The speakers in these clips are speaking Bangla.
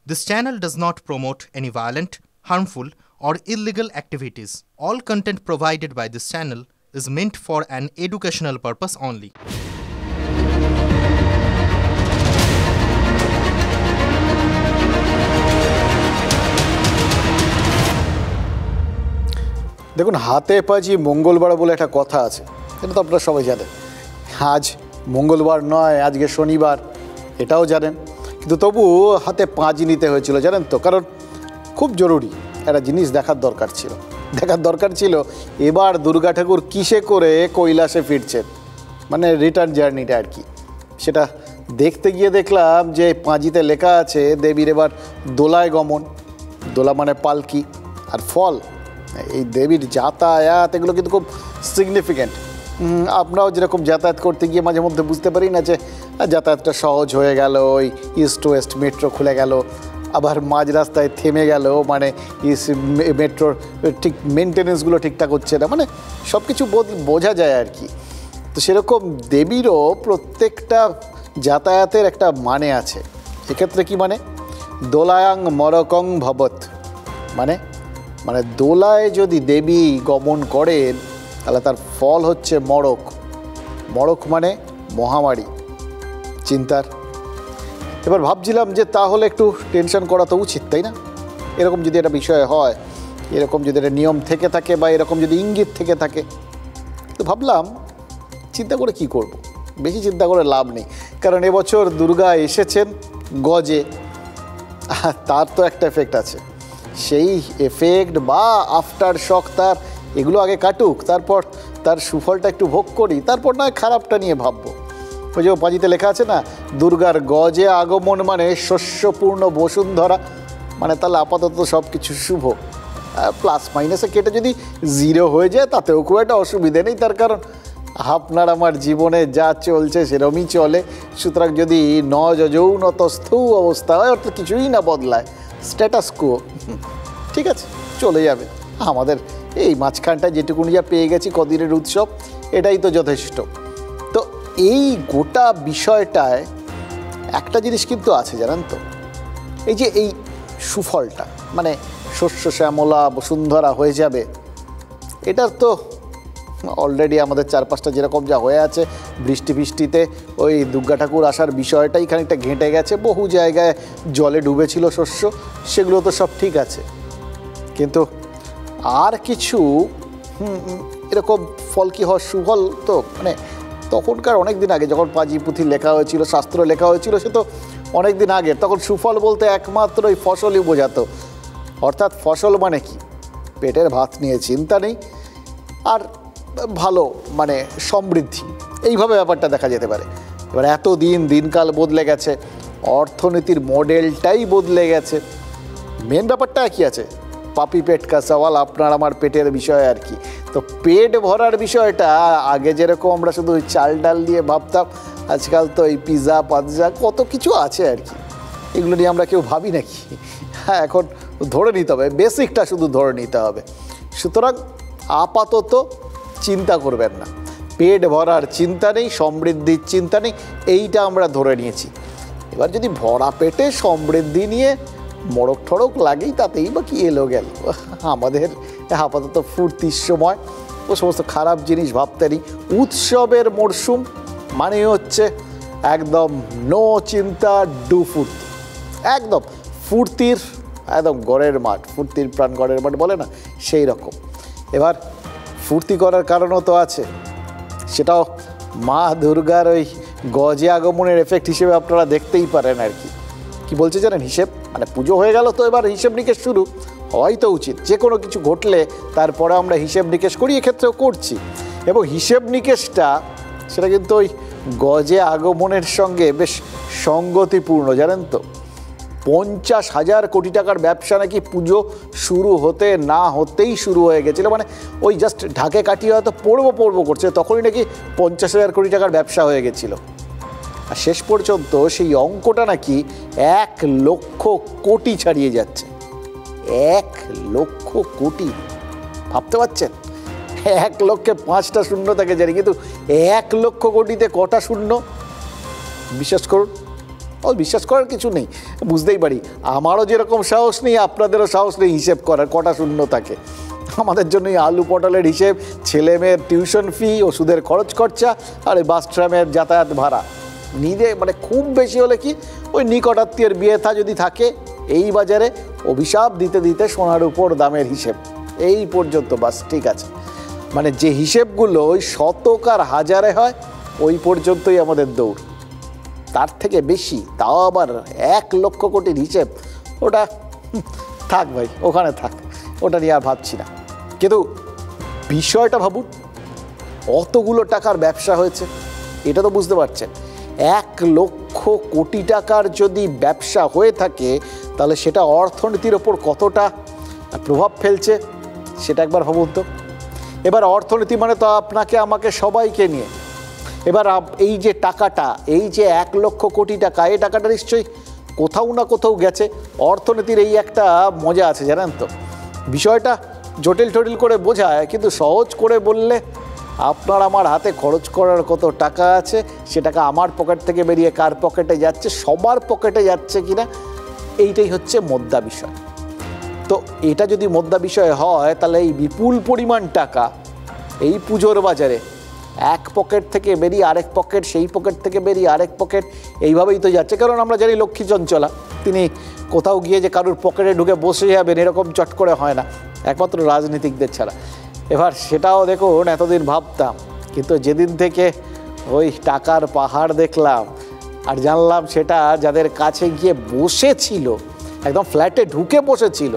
This channel does not promote any violent, harmful, or illegal activities. All content provided by this channel is meant for an educational purpose only. দেখুন, হাতে পাজি মঙ্গলবার বলে একটা কথা আছে, এটা তো আপনারা সবাই জানেন। আজ মঙ্গলবার নয়, আজকে শনিবার, এটাও জানেন, কিন্তু তবু হাতে পাঁজি নিতে হয়েছিল, জানেন তো। কারণ খুব জরুরি একটা জিনিস দেখার দরকার ছিল এবার দুর্গা ঠাকুর কিসে করে কৈলাসে ফিরছেন, মানে রিটার্ন জার্নিটা আর কি। সেটা দেখতে গিয়ে দেখলাম যে পাঁজিতে লেখা আছে দেবীর এবার দোলায় গমন। দোলা মানে পালকি, আর ফল এই দেবীর যাতায়াত, এগুলো কিন্তু খুব সিগনিফিক্যান্ট। আমরাও যেরকম যাতায়াত করতে গিয়ে মাঝে মধ্যে বুঝতে পারি না যে যাতায়াতটা সহজ হয়ে গেল, ওই ইস্ট ওয়েস্ট মেট্রো খুলে গেল, আবার মাঝ রাস্তায় থেমে গেল, মানে মেট্রোর ঠিক মেনটেনেন্সগুলো ঠিকঠাক হচ্ছে না, মানে সব কিছু বোঝা যায় আর কি। তো সেরকম দেবীরও প্রত্যেকটা যাতায়াতের একটা মানে আছে। এক্ষেত্রে কি মানে? দোলায়াং মরকং ভবত, মানে দোলায় যদি দেবী গমন করেন তাহলে তার ফল হচ্ছে মড়ক। মড়ক মানে মহামারী, চিন্তার। এবার ভাবছিলাম যে তাহলে একটু টেনশন করা তো উচিত, তাই না? এরকম যদি একটা বিষয় হয়, এরকম যদি একটা নিয়ম থেকে থাকে, বা এরকম যদি ইঙ্গিত থেকে থাকে, তো ভাবলাম চিন্তা করে কি করব। বেশি চিন্তা করে লাভ নেই, কারণ এবছর দুর্গা এসেছেন গজে, তার তো একটা এফেক্ট আছে। সেই এফেক্ট বা আফটার শক তার, এগুলো আগে কাটুক, তারপর তার সুফলটা একটু ভোগ করি, তারপর নয় খারাপটা নিয়ে ভাববো। ওই যে পাঁজিতে লেখা আছে না, দুর্গার গজে আগমন মানে শস্যপূর্ণ বসুন্ধরা, মানে তাহলে আপাতত সব কিছু শুভ। প্লাস মাইনাসে কেটে যদি জিরো হয়ে যায় তাতেও খুব একটা অসুবিধে নেই, তার কারণ আপনার আমার জীবনে যা চলছে সেরকমই চলে। সুতরাং যদি যৌনতস্থ অবস্থা হয়, অর্থাৎ কিছুই না বদলায়, স্ট্যাটাস কো, ঠিক আছে, চলে যাবে। আমাদের এই মাঝখানটা যেটুকুনি যা পেয়ে গেছি কদিনের উৎসব, এটাই তো যথেষ্ট। তো এই গোটা বিষয়টায় একটা জিনিস কিন্তু আছে, জানেন তো, এই যে এই সুফলটা, মানে শস্য শ্যামলা বসুন্ধরা হয়ে যাবে, এটার তো অলরেডি আমাদের চারপাশটা যেরকম যা হয়ে আছে, বৃষ্টিতে ওই দুর্গা ঠাকুর আসার বিষয়টাই খানিকটা ঘেঁটে গেছে। বহু জায়গায় জলে ডুবেছিল শস্য, সেগুলো তো সব ঠিক আছে, কিন্তু আর কিছু এরকম ফল কি হয়, সুফল তো, মানে তখনকার অনেক দিন আগে যখন পাঁজি পুঁথি লেখা হয়েছিল, শাস্ত্র লেখা হয়েছিল, সে তো অনেক দিন আগে। তখন সুফল বলতে একমাত্র ওই ফসলই বোঝাতো। অর্থাৎ ফসল মানে কি? পেটের ভাত নিয়ে চিন্তা নেই, আর ভালো মানে সমৃদ্ধি, এইভাবে ব্যাপারটা দেখা যেতে পারে। এবার এত দিনকাল বদলে গেছে, অর্থনীতির মডেলটাই বদলে গেছে। মেন ব্যাপারটা কি আছে? পাপি পেট কা সওয়াল, আপনার আমার পেটের বিষয় আর কি। তো পেট ভরার বিষয়টা আগে যেরকম আমরা শুধু ওই চাল ডাল দিয়ে ভাবতাম, আজকাল তো এই পিৎজা পাৎজা কত কিছু আছে আর কি। এগুলো নিয়ে আমরা কেউ ভাবি নাকি? হ্যাঁ, এখন ধরে নিতে হবে, বেসিকটা শুধু ধরে নিতে হবে। সুতরাং আপাতত চিন্তা করবেন না, পেট ভরার চিন্তা নেই, সমৃদ্ধির চিন্তা নেই, এইটা আমরা ধরে নিয়েছি। এবার যদি ভরা পেটে সমৃদ্ধি নিয়ে মড়ক ঠড়ক লাগেই, তাতেই বা কি এলো গেল। আমাদের আপাতত ফুর্তির সময়, ও সমস্ত খারাপ জিনিস ভাবতে নেই। উৎসবের মরশুম মানে হচ্ছে একদম নো চিন্তা ডু ফুর্তি, একদম ফুর্তির একদম গড়ের মাঠ, ফুর্তির প্রাণ গড়ের মাঠ বলে না, সেই রকম। এবার ফুর্তি করার কারণও তো আছে, সেটাও মা দুর্গার ওই গজে আগমনের এফেক্ট হিসেবে আপনারা দেখতেই পারেন আর কি। কি বলছে জানেন? হিসেব, মানে পুজো হয়ে গেল তো এবার হিসেব নিকেশ শুরু হওয়াই তো উচিত। যে কোনো কিছু ঘটলে তারপরে আমরা হিসেব নিকেশ করি, এক্ষেত্রেও করছি। এবং হিসেব নিকেশটা সেটা কিন্তু ওই গজে আগমনের সঙ্গে বেশ সঙ্গতিপূর্ণ, জানেন তো। 50,000 কোটি টাকার ব্যবসা নাকি পুজো শুরু হতে না হতেই শুরু হয়ে গেছিলো, মানে ওই জাস্ট ঢাকে কাটিয়ে হয়তো পড়বো করছে, তখনই নাকি 50,000 কোটি টাকার ব্যবসা হয়ে গেছিলো। আর শেষ পর্যন্ত সেই অঙ্কটা নাকি 1 লক্ষ কোটি ছাড়িয়ে যাচ্ছে। 1 লক্ষ কোটি, ভাবতে পারছেন? 1 লক্ষে 5টা শূন্য থাকে জানি, কিন্তু 1 লক্ষ কোটিতে কটা শূন্য? বিশ্বাস করুন ও বিশ্বাস করার কিছু নেই, বুঝতেই পারি। আমারও যেরকম সাহস নেই, আপনাদেরও সাহস নেই হিসেব করার, কটা শূন্য থাকে। আমাদের জন্য এই আলু পটলের হিসেব, ছেলে মেয়ের টিউশন ফি, ওষুধের খরচ খরচা, আর এই বাস ট্রামের যাতায়াত ভাড়া, নিজে মানে খুব বেশি হলে কি ওই নিকটাত্মীয়ের বিয়ে থা যদি থাকে, এই বাজারে অভিশাপ দিতে দিতে সোনার উপর দামের হিসেব এই পর্যন্ত, বাস ঠিক আছে। মানে যে হিসেবগুলো ওই শতক আর হাজারে হয় ওই পর্যন্তই আমাদের দৌড়, তার থেকে বেশি, তাও আবার 1,00,000 কোটির হিসেব, ওটা থাক ভাই, ওখানে থাক, ওটা নিয়ে আর ভাবছি না। কিন্তু বিষয়টা ভাবুন, অতগুলো টাকার ব্যবসা হয়েছে, এটা তো বুঝতে পারছেন। 1,00,000 কোটি টাকার যদি ব্যবসা হয়ে থাকে তাহলে সেটা অর্থনীতির ওপর কতটা প্রভাব ফেলছে সেটা একবার ভাবুন তো। এবার অর্থনীতি মানে তো আপনাকে আমাকে সবাইকে নিয়ে। এবার এই যে টাকাটা, এই যে 1,00,000 কোটি টাকা, এই টাকাটা নিশ্চয়ই কোথাও না কোথাও গেছে। অর্থনীতির এই একটা মজা আছে জানেন তো, বিষয়টা জটিল টটিল করে বোঝায়, কিন্তু সহজ করে বললে আপনার আমার হাতে খরচ করার কত টাকা আছে, সে টাকা আমার পকেট থেকে বেরিয়ে কার পকেটে যাচ্ছে, সবার পকেটে যাচ্ছে কিনা, এইটাই হচ্ছে মোদ্দা বিষয়। তো এটা যদি মোদ্দা বিষয় হয় তাহলে এই বিপুল পরিমাণ টাকা এই পুজোর বাজারে এক পকেট থেকে বেরিয়ে আরেক পকেট, সেই পকেট থেকে বেরিয়ে আরেক পকেট, এইভাবেই তো যাচ্ছে। কারণ আমরা জানি লক্ষ্মী চঞ্চলা, তিনি কোথাও গিয়ে যে কারুর পকেটে ঢুকে বসে যাবেন এরকম চট করে হয় না, একমাত্র রাজনীতিকদের ছাড়া। এবার সেটাও দেখুন, এতদিন ভাবতাম, কিন্তু যেদিন থেকে ওই টাকার পাহাড় দেখলাম আর জানলাম সেটা যাদের কাছে গিয়ে বসেছিল, একদম ফ্ল্যাটে ঢুকে বসেছিল,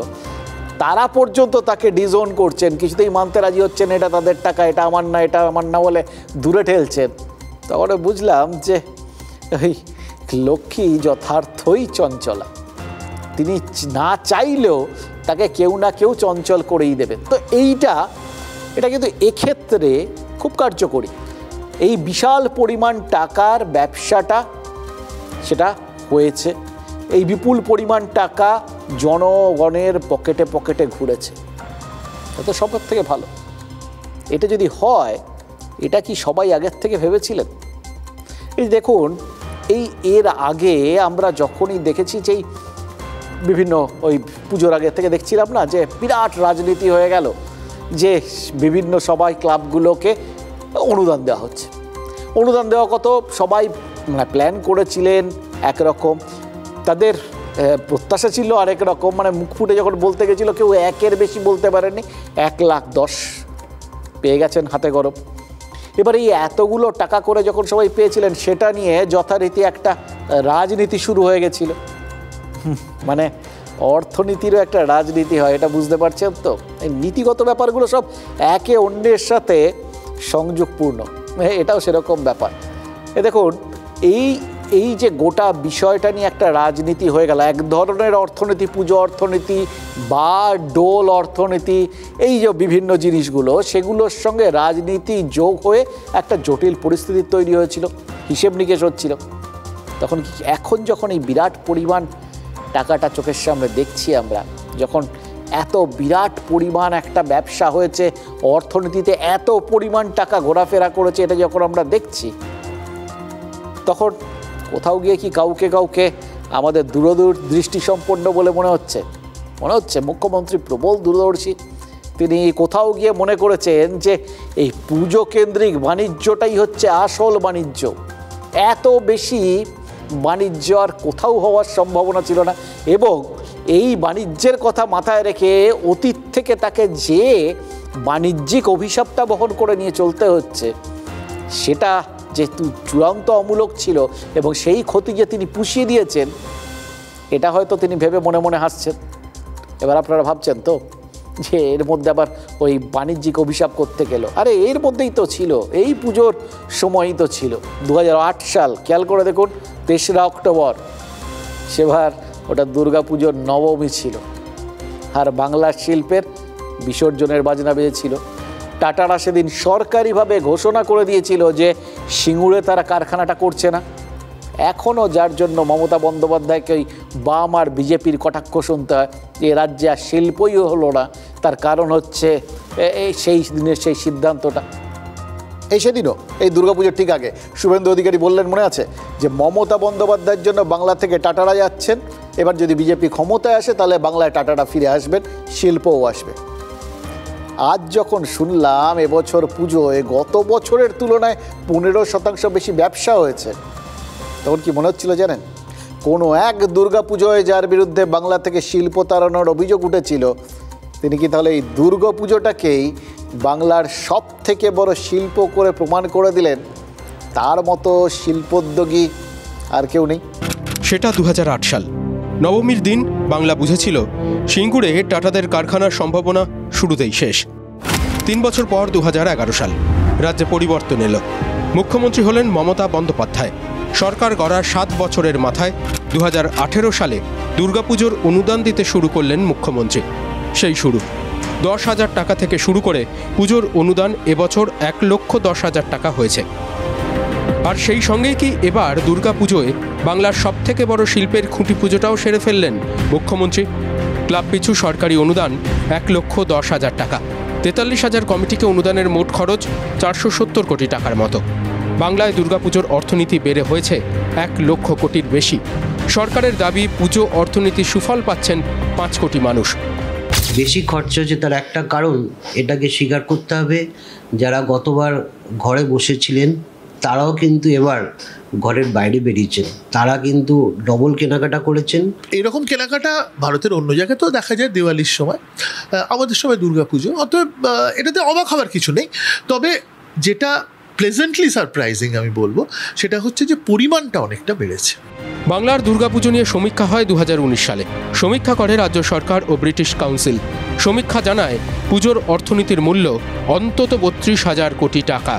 তারা পর্যন্ত তাকে ডিজোন করছেন, কিছুতেই মানতে রাজি হচ্ছেন এটা তাদের টাকা, এটা আমার না, এটা আমার না বলে দূরে ঠেলছেন। তখন বুঝলাম যে ওই লক্ষ্মী যথার্থই চঞ্চলা, তিনি না চাইলেও তাকে কেউ না কেউ চঞ্চল করেই দেবেন। তো এটা কিন্তু এক্ষেত্রে খুব কার্যকরী। এই বিশাল পরিমাণ টাকার ব্যবসাটা সেটা হয়েছে, এই বিপুল পরিমাণ টাকা জনগণের পকেটে পকেটে ঘুরেছে, এটা সবার থেকে ভালো। এটা যদি হয়, এটা কি সবাই আগের থেকে ভেবেছিলেন? এই দেখুন, এর আগে আমরা যখনই দেখেছি যে বিভিন্ন ওই পুজোর আগে থেকে দেখছিলাম না যে বিরাট রাজনীতি হয়ে গেল, যে বিভিন্ন সবাই ক্লাবগুলোকে অনুদান দেওয়া হচ্ছে। অনুদান দেওয়া কত সবাই মানে প্ল্যান করেছিলেন একরকম, তাদের প্রত্যাশা ছিল আরেক রকম। মানে মুখ ফুটে যখন বলতে গেছিল কেউ 1-এর বেশি বলতে পারেনি, 1,10,000 পেয়ে গেছেন হাতে গরম। এবার এই এতগুলো টাকা করে যখন সবাই পেয়েছিলেন, সেটা নিয়ে যথারীতি একটা রাজনীতি শুরু হয়ে গেছিল। মানে অর্থনীতিরও একটা রাজনীতি হয়, এটা বুঝতে পারছেন তো। এই নীতিগত ব্যাপারগুলো সব একে অন্যের সাথে সংযোগপূর্ণ, এটাও সেরকম ব্যাপার। দেখুন, এই যে গোটা বিষয়টা নিয়ে একটা রাজনীতি হয়ে গেল, এক ধরনের অর্থনীতি, পুজো অর্থনীতি বা ডোল অর্থনীতি, এই যে বিভিন্ন জিনিসগুলো, সেগুলোর সঙ্গে রাজনীতি যোগ হয়ে একটা জটিল পরিস্থিতি তৈরি হয়েছিল, হিসেব নিকেশ হচ্ছিল। তখন এখন যখন এই বিরাট পরিমাণ টাকাটা চোখের সামনে দেখছি আমরা, যখন এত বিরাট পরিমাণ একটা ব্যবসা হয়েছে, অর্থনীতিতে এত পরিমাণ টাকা ঘোরাফেরা করেছে, এটা যখন আমরা দেখছি, তখন কোথাও গিয়ে কি কাউকে আমাদের দূরদৃষ্টি সম্পন্ন বলে মনে হচ্ছে? মুখ্যমন্ত্রী প্রবল দূরদর্শী। তিনি কোথাও গিয়ে মনে করেছেন যে এই পুজো কেন্দ্রিক বাণিজ্যটাই হচ্ছে আসল বাণিজ্য। এত বেশি বাণিজ্য আর কোথাও হওয়ার সম্ভাবনা ছিল না। এবং এই বাণিজ্যের কথা মাথায় রেখে অতীত থেকে তাকে যে বাণিজ্যিক অভিশাপটা বহন করে নিয়ে চলতে হচ্ছে, সেটা যেহেতু চূড়ান্ত অমূলক ছিল এবং সেই ক্ষতি যে তিনি পুষিয়ে দিয়েছেন, এটা হয়তো তিনি ভেবে মনে মনে হাসছেন। এবার আপনারা ভাবছেন তো যে এর মধ্যে আবার ওই বাণিজ্যিক অভিশাপ করতে গেল। আরে এর মধ্যেই তো ছিল, এই পুজোর সময়ই তো ছিল 2008 সাল। খেয়াল করে দেখুন, 3রা অক্টোবর, সেবার ওটা দুর্গা পুজোর নবমী ছিল, আর বাংলার শিল্পের বিসর্জনের বাজনা বেজেছিল। টাটারা সেদিন সরকারিভাবে ঘোষণা করে দিয়েছিল যে সিঙ্গুরে তারা কারখানাটা করছে না। এখনও যার জন্য মমতা বন্দ্যোপাধ্যায়কে ওই বাম আর বিজেপির কটাক্ষ শুনতে হয় যে রাজ্যে আর শিল্পই হলো না, তার কারণ হচ্ছে সেই দিনের সেই সিদ্ধান্তটা। এই সেদিনও এই দুর্গাপুজোর ঠিক আগে শুভেন্দু অধিকারী বললেন, মনে আছে, যে মমতা বন্দ্যোপাধ্যায়ের জন্য বাংলা থেকে টাটারা যাচ্ছেন, এবার যদি বিজেপি ক্ষমতায় আসে তাহলে বাংলায় টাটারা ফিরে আসবেন, শিল্পও আসবে। আজ যখন শুনলাম এবছর পুজোয় গত বছরের তুলনায় 15% বেশি ব্যবসা হয়েছে, তখন কি মনে হচ্ছিল জানেন? কোনো এক দুর্গাপুজোয় যার বিরুদ্ধে বাংলা থেকে শিল্প তাড়ানোর অভিযোগ উঠেছিল, তিনি কি তাহলে এই দুর্গাপুজোটাকেই বাংলার সব থেকে বড় শিল্প করে প্রমাণ করে দিলেন? তার মতো শিল্পোদ্যোগী আর কেউ নেই। সেটা 2008 সাল। নবমীর দিন বাংলা বুঝেছিল সিঙ্গুরে টাটাদের কারখানার সম্ভাবনা শুরুতেই শেষ। 3 বছর পর 2011 সাল রাজ্যে পরিবর্তন এলো। মুখ্যমন্ত্রী হলেন মমতা বন্দ্যোপাধ্যায়। সরকার গড়ার 7 বছরের মাথায় 2018 সালে দুর্গাপুজোর অনুদান দিতে শুরু করলেন মুখ্যমন্ত্রী। সেই শুরু 10,000 টাকা থেকে শুরু করে পুজোর অনুদান এবছর 1,10,000 টাকা হয়েছে। আর সেই সঙ্গেই কি এবার দুর্গাপুজোয় বাংলার সবথেকে বড় শিল্পের খুঁটি পুজোটাও সেরে ফেললেন মুখ্যমন্ত্রী। ক্লাব পিছু সরকারি অনুদান 1,10,000 টাকা। 43,000 কমিটিকে অনুদানের মোট খরচ 470 কোটি টাকার মতো। বাংলায় দুর্গাপুজোর অর্থনীতি বেড়ে হয়েছে 1 লক্ষ কোটির বেশি। সরকারের দাবি পুজো অর্থনীতির সুফল পাচ্ছেন 5 কোটি মানুষ। বেশি খরচা হচ্ছে তার একটা কারণ, এটাকে স্বীকার করতে হবে, যারা গতবার ঘরে বসেছিলেন তারাও কিন্তু এবার ঘরের বাইরে বেরিয়েছেন, তারা কিন্তু ডবল কেনাকাটা করেছেন। এইরকম কেনাকাটা ভারতের অন্য জায়গায় তো দেখা যায় দিওয়ালির সময়, আমাদের সময় দুর্গাপুজো, অতএব এটাতে অবাক হওয়ার কিছু নেই। তবে যেটা প্লেজেন্টলি সারপ্রাইজিং আমি বলবো, সেটা হচ্ছে যে পরিমাণটা অনেকটা বেড়েছে। বাংলার দুর্গাপুজো নিয়ে সমীক্ষা হয় 2019 সালে। সমীক্ষা করে রাজ্য সরকার ও ব্রিটিশ কাউন্সিল। সমীক্ষা জানায় পুজোর অর্থনীতির মূল্য অন্তত 32,000 কোটি টাকা।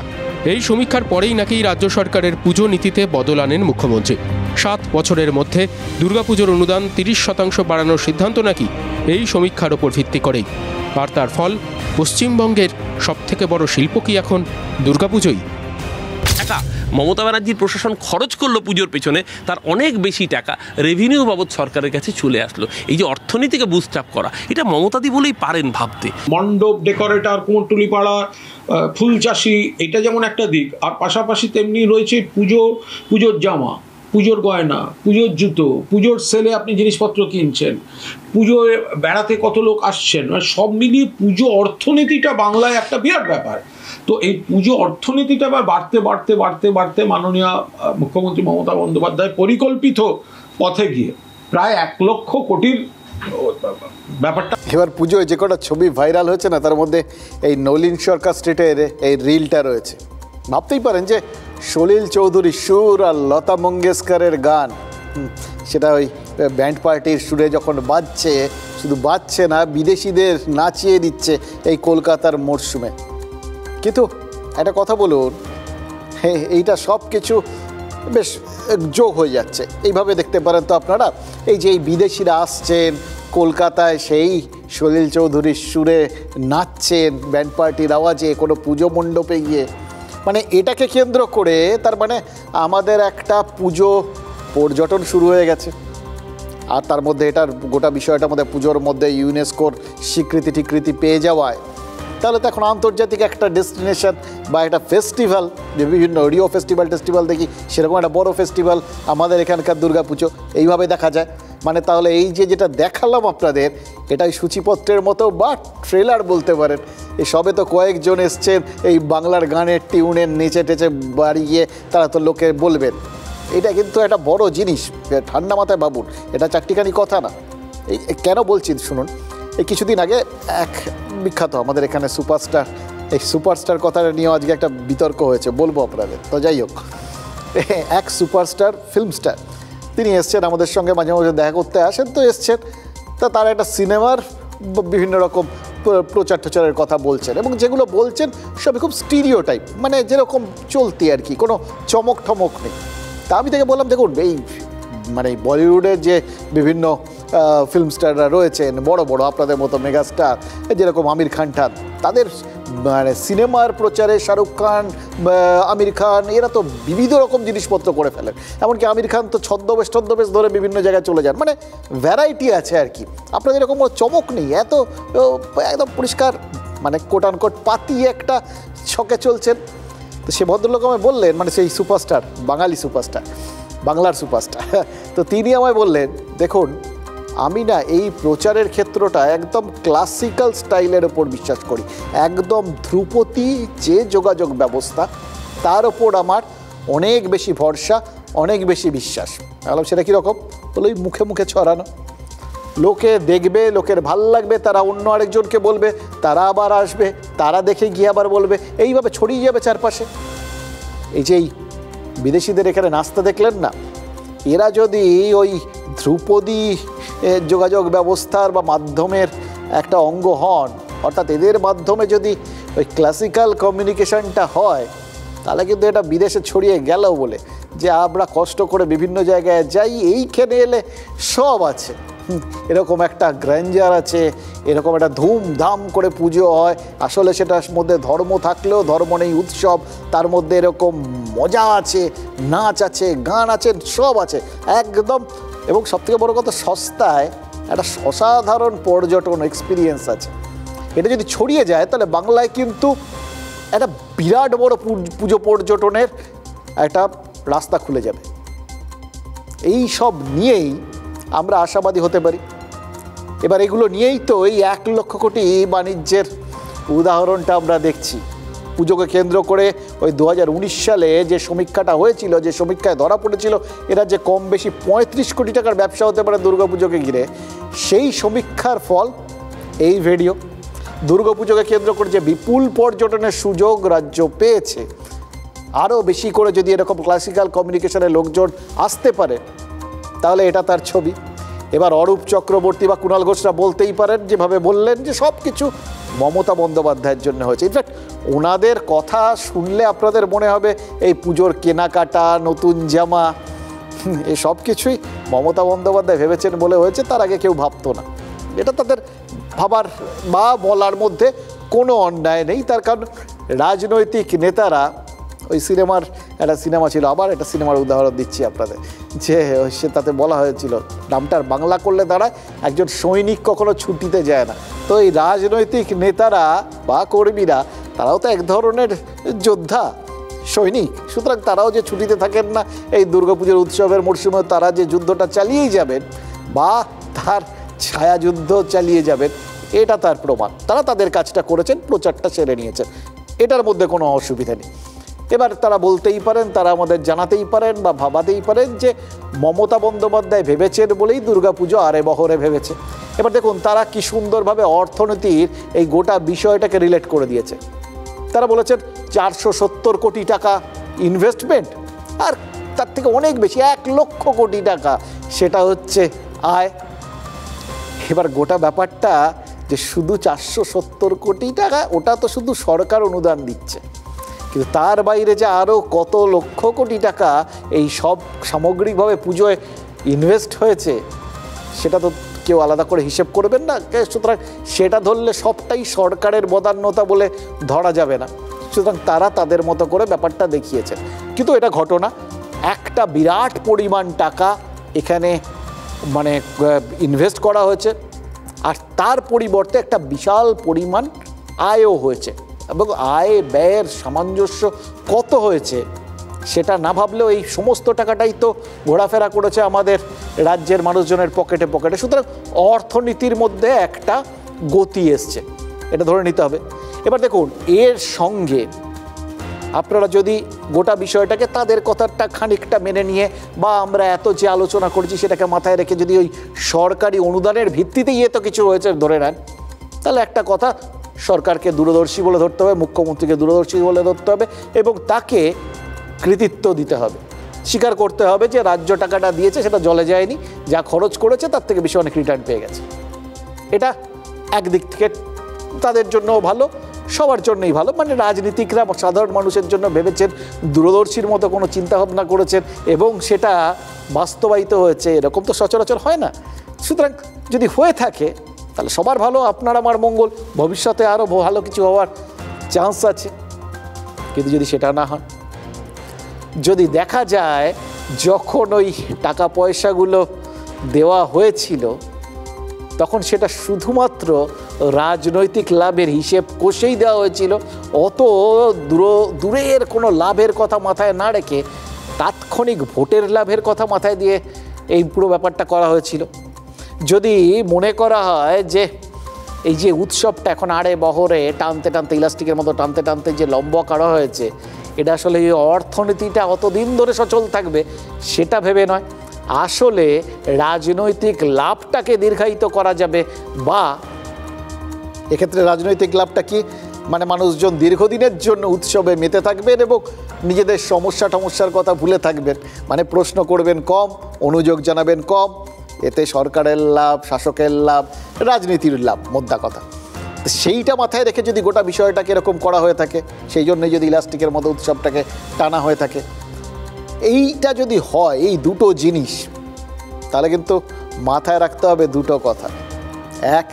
এই সমীক্ষার পরেই নাকি রাজ্য সরকারের পুজো নীতিতে বদল আনেন মুখ্যমন্ত্রী। 7 বছরের মধ্যে দুর্গাপুজোর অনুদান 30% বাড়ানোর সিদ্ধান্ত নাকি এই সমীক্ষার ওপর ভিত্তি করেই। আর তার ফল, পশ্চিমবঙ্গের সবথেকে বড় শিল্প কি এখন দুর্গাপুজোই? মমতা ব্যানার্জির প্রশাসন খরচ করলো পুজোর পেছনে, তার অনেক বেশি টাকা রেভিনিউ বাবদ সরকারের কাছে চলে আসলো। এই যে অর্থনীতিকে বুস্ট আপ করা, এটা মমতাদি বলেই পারেন ভাবতে। মণ্ডপ, ডেকোরেটর, কুমোরটুলি পাড়া, ফুল চাষি, এটা যেমন একটা দিক, আর পাশাপাশি তেমনি রয়েছে পুজোর জামা, পুজোর গয়না, পুজোর জুতো, পুজোর সেলে আপনি জিনিসপত্র কিনছেন, পুজোয় বেড়াতে কত লোক আসছেন, সব মিলিয়ে পুজো অর্থনীতিটা বাংলায় একটা বিরাট ব্যাপার। তো এই পুজো অর্থনীতিটা আবার বাড়তে মাননীয় মুখ্যমন্ত্রী মমতা বন্দ্যোপাধ্যায় পরিকল্পিত পথে গিয়ে প্রায় 1 লক্ষ কোটির ব্যাপারটা। এবার পুজোয় যে কটা ছবি ভাইরাল হয়েছে না, তার মধ্যে এই নলিন সরকার স্ট্রিটের এই রিলটা রয়েছে। ভাবতেই পারেন যে সলিল চৌধুরী সুর আর লতা মঙ্গেশকরের গান, সেটা ওই ব্যান্ড পার্টির সুরে যখন বাজছে, শুধু বাজছে না, বিদেশিদের নাচিয়ে দিচ্ছে এই কলকাতার মরশুমে। কিন্তু একটা কথা বলুন, এইটা সব কিছু বেশ যোগ হয়ে যাচ্ছে। এইভাবে দেখতে পারেন তো আপনারা, এই যে এই বিদেশিরা আসছেন কলকাতায়, সেই সলিল চৌধুরীর সুরে নাচছেন ব্যান্ড পার্টির আওয়াজে কোনো পুজো মণ্ডপে গিয়ে, মানে এটাকে কেন্দ্র করে তার মানে আমাদের একটা পুজো পর্যটন শুরু হয়ে গেছে। আর তার মধ্যে এটার গোটা বিষয়টার মধ্যে পুজোর মধ্যে ইউনেস্কোর স্বীকৃতি পেয়ে যাওয়ায়, তাহলে তো এখন আন্তর্জাতিক একটা ডেস্টিনেশন বা একটা ফেস্টিভ্যাল, যে বিভিন্ন রিও টেস্টিভ্যাল দেখি, সেরকম একটা বড় ফেস্টিভ্যাল আমাদের এখানকার দুর্গাপুজো এইভাবে দেখা যায়। মানে তাহলে এই যেটা দেখালাম আপনাদের, এটাই সূচিপত্রের মতো বা ট্রেলার বলতে পারেন। এই সবে তো কয়েকজন এসছেন এই বাংলার গানের টিউনের নিচে টেচে বাড়িয়ে, তারা তো লোকে বলবেন। এটা কিন্তু একটা বড় জিনিস, ঠান্ডা মাথায় ভাবুন, এটা চারটিখানি কথা না। এই কেন বলছি শুনুন, এই কিছুদিন আগে এক বিখ্যাত আমাদের এখানে সুপারস্টার, এই সুপারস্টার কথাটা নিয়েও আজকে একটা বিতর্ক হয়েছে, বলবো আপনাদের। তো যাই হোক, এক সুপারস্টার ফিল্ম স্টার তিনি এসছেন আমাদের সঙ্গে, মাঝে মাঝে দেখা করতে আসেন, তো এসছেন, তা তারা একটা সিনেমার বিভিন্ন রকম প্রচার টচারের কথা বলছেন, এবং যেগুলো বলছেন সবই খুব স্টিরিওটাইপ, মানে যেরকম চলতি আর কি, কোনো চমক ঠমক নেই। তা আমি থেকে বললাম, দেখুন এই মানে বলিউডের যে বিভিন্ন ফিল্ম স্টাররা রয়েছেন, বড় বড় আপনাদের মতো মেগাস্টার, যেরকম আমির খান ঠান, তাদের মানে সিনেমার প্রচারে শাহরুখ খান, আমির খান, এরা তো বিবিধ রকম জিনিসপত্র করে ফেলেন। এমনকি আমির খান তো ছদ্মবেশ ধরে বিভিন্ন জায়গায় চলে যান, মানে ভ্যারাইটি আছে আর কি। আপনাদের এরকম চমক নেই, এত একদম পরিষ্কার, মানে কোট আনকোট পাতি একটা ছকে চলছেন। তো সে ভদ্রলোক আমায় বললেন, মানে সেই সুপারস্টার, বাঙালি সুপারস্টার, বাংলার সুপারস্টার, তো তিনি আমায় বললেন, দেখুন আমি না এই প্রচারের ক্ষেত্রটা একদম ক্লাসিক্যাল স্টাইলের ওপর বিশ্বাস করি, একদম ধ্রুপদী যে যোগাযোগ ব্যবস্থা তার ওপর আমার অনেক বেশি ভরসা, অনেক বেশি বিশ্বাস। বললাম সেটা কীরকম? বলো ওই মুখে মুখে ছড়ানো, লোকে দেখবে, লোকের ভাল লাগবে, তারা অন্য আরেকজনকে বলবে, তারা আবার আসবে, তারা দেখে গিয়ে আবার বলবে, এইভাবে ছড়িয়ে যাবে চারপাশে। এই যে এই বিদেশিদের এখানে নাস্তা দেখলেন না, এরা যদি ওই ধ্রুপদী যোগাযোগ ব্যবস্থার বা মাধ্যমের একটা অঙ্গ হন, অর্থাৎ এদের মাধ্যমে যদি ওই ক্লাসিক্যাল কমিউনিকেশনটা হয়, তাহলে কিন্তু এটা বিদেশে ছড়িয়ে গেল বলে যে আমরা কষ্ট করে বিভিন্ন জায়গায় যাই, এইখানে এলে সব আছে, এরকম একটা গ্র্যান্ডার আছে, এরকম একটা ধুমধাম করে পুজো হয়, আসলে সেটার মধ্যে ধর্ম থাকলেও ধর্ম নেই, উৎসব, তার মধ্যে এরকম মজা আছে, নাচ আছে, গান আছে, সব আছে একদম, এবং সবথেকে বড় কথা সস্তায় একটা অসাধারণ পর্যটন এক্সপিরিয়েন্স আছে। এটা যদি ছড়িয়ে যায় তাহলে বাংলায় কিন্তু একটা বিরাট বড় পুজো পর্যটনের একটা রাস্তা খুলে যাবে। এই সব নিয়েই আমরা আশাবাদী হতে পারি। এবার এগুলো নিয়েই তো এই 1 লক্ষ কোটি বাণিজ্যের উদাহরণটা আমরা দেখছি। পুজোকে কেন্দ্র করে ওই 2019 সালে যে সমীক্ষাটা হয়েছিল, যে সমীক্ষায় ধরা পড়েছিল এরা যে কম বেশি 35 কোটি টাকার ব্যবসা হতে পারে দুর্গাপুজোকে ঘিরে, সেই সমীক্ষার ফল এই ভিডিও। দুর্গাপুজোকে কেন্দ্র করে যে বিপুল পর্যটনের সুযোগ রাজ্য পেয়েছে, আরও বেশি করে যদি এরকম ক্লাসিক্যাল কমিউনিকেশনের লোকজন আসতে পারে তাহলে এটা তার ছবি। এবার অরূপ চক্রবর্তী বা কুণাল ঘোষরা বলতেই পারেন, যেভাবে বললেন যে সব কিছু মমতা বন্দ্যোপাধ্যায়ের জন্য হয়েছে। ইনফ্যাক্ট ওনাদের কথা শুনলে আপনাদের মনে হবে এই পুজোর কেনাকাটা, নতুন জামা, এই সব কিছুই মমতা বন্দ্যোপাধ্যায় ভেবেছেন বলে হয়েছে, তার আগে কেউ ভাবতো না। এটা তাদের ভাবার বা বলার মধ্যে কোনো অন্যায় নেই, তার কারণ রাজনৈতিক নেতারা, ওই সিনেমার একটা সিনেমা ছিল, আবার একটা সিনেমার উদাহরণ দিচ্ছি আপনাদের, যে সে তাতে বলা হয়েছিল, নামটার বাংলা করলে দাঁড়ায় একজন সৈনিক কখনো ছুটিতে যায় না। তো এই রাজনৈতিক নেতারা বা কর্মীরা তারাও তো এক ধরনের যোদ্ধা, সৈনিক, সুতরাং তারাও যে ছুটিতে থাকেন না এই দুর্গাপুজোর উৎসবের মরশুমে, তারা যে যুদ্ধটা চালিয়েই যাবেন বা তার ছায়াযুদ্ধ চালিয়ে যাবেন, এটা তার প্রমাণ। তারা তাদের কাজটা করেছেন, প্রচারটা সেরে নিয়েছেন, এটার মধ্যে কোনো অসুবিধা নেই। এবার তারা বলতেই পারেন, তারা আমাদের জানাতেই পারেন বা ভাবাতেই পারেন যে মমতা বন্দ্যোপাধ্যায় ভেবেছেন বলেই দুর্গাপুজো আরে বহরে ভেবেছে। এবার দেখুন তারা কি সুন্দরভাবে অর্থনীতির এই গোটা বিষয়টাকে রিলেট করে দিয়েছে। তারা বলেছেন 470 কোটি টাকা ইনভেস্টমেন্ট, আর তার থেকে অনেক বেশি 1 লক্ষ কোটি টাকা সেটা হচ্ছে আয়। এবার গোটা ব্যাপারটা যে শুধু 470 কোটি টাকা, ওটা তো শুধু সরকার অনুদান দিচ্ছে, কিন্তু তার বাইরে যে আরও কত লক্ষ কোটি টাকা এই সব সামগ্রিকভাবে পুজোয় ইনভেস্ট হয়েছে সেটা তো কেউ আলাদা করে হিসেব করবেন না। সুতরাং সেটা ধরলে সবটাই সরকারের বদান্যতা বলে ধরা যাবে না। সুতরাং তারা তাদের মতো করে ব্যাপারটা দেখিয়েছেন, কিন্তু এটা ঘটনা, একটা বিরাট পরিমাণ টাকা এখানে মানে ইনভেস্ট করা হয়েছে, আর তার পরিবর্তে একটা বিশাল পরিমাণ আয়ও হয়েছে, এবং আয় ব্যয়ের সামঞ্জস্য কত হয়েছে সেটা না ভাবলেও এই সমস্ত টাকাটাই তো ঘোরাফেরা করেছে আমাদের রাজ্যের মানুষজনের পকেটে পকেটে। সুতরাং অর্থনীতির মধ্যে একটা গতি এসছে, এটা ধরে নিতে হবে। এবার দেখুন এর সঙ্গে আপনারা যদি গোটা বিষয়টাকে তাদের কথাটা খানিকটা মেনে নিয়ে, বা আমরা এত যে আলোচনা করছি সেটাকে মাথায় রেখে যদি ওই সরকারি অনুদানের ভিত্তিতেই এত কিছু হয়েছে ধরে নেন, তাহলে একটা কথা, সরকারকে দূরদর্শী বলে ধরতে হবে, মুখ্যমন্ত্রীকে দূরদর্শী বলে ধরতে হবে, এবং তাকে কৃতিত্ব দিতে হবে, স্বীকার করতে হবে যে রাজ্য টাকাটা দিয়েছে সেটা জলে যায়নি, যা খরচ করেছে তার থেকে বেশি অনেক রিটার্ন পেয়ে গেছে। এটা একদিক থেকে তাদের জন্যও ভালো, সবার জন্যই ভালো, মানে রাজনীতিকরা সাধারণ মানুষের জন্য ভেবেছেন, দূরদর্শীর মতো কোনো চিন্তাভাবনা করেছেন এবং সেটা বাস্তবায়িত হয়েছে, এরকম তো সচরাচর হয় না। সুতরাং যদি হয়ে থাকে তাহলে সবার ভালো, আপনার আমার মঙ্গল, ভবিষ্যতে আরও ভালো কিছু হওয়ার চান্স আছে। কিন্তু যদি সেটা না হয়, যদি দেখা যায় যখন ওই টাকা পয়সাগুলো দেওয়া হয়েছিল তখন সেটা শুধুমাত্র রাজনৈতিক লাভের হিসেব কষেই দেওয়া হয়েছিল, অত দূরের কোনো লাভের কথা মাথায় না রেখে তাৎক্ষণিক ভোটের লাভের কথা মাথায় দিয়ে এই পুরো ব্যাপারটা করা হয়েছিল। যদি মনে করা হয় যে এই যে উৎসবটা এখন আড়ে বহরে টানতে টানতে, ইলাস্টিকের মতো টানতে টানতে যে লম্বা করা হয়েছে, এটা আসলে এই অর্থনীতিটা অতদিন ধরে সচল থাকবে সেটা ভেবে নয়, আসলে রাজনৈতিক লাভটাকে দীর্ঘায়িত করা যাবে। বা এক্ষেত্রে রাজনৈতিক লাভটা কি, মানে মানুষজন দীর্ঘদিনের জন্য উৎসবে মেতে থাকবেন এবং নিজেদের সমস্যার কথা ভুলে থাকবেন, মানে প্রশ্ন করবেন কম, অনুযোগ জানাবেন কম, এতে সরকারের লাভ, শাসকের লাভ, রাজনীতির লাভ, মোদ্দা কথা। সেইটা মাথায় রেখে যদি গোটা বিষয়টাকে এরকম করা হয়ে থাকে, সেই জন্যই যদি ইলাস্টিকের মতো উৎসবটাকে টানা হয়ে থাকে, এইটা যদি হয়, এই দুটো জিনিস, তাহলে কিন্তু মাথায় রাখতে হবে দুটো কথা। এক,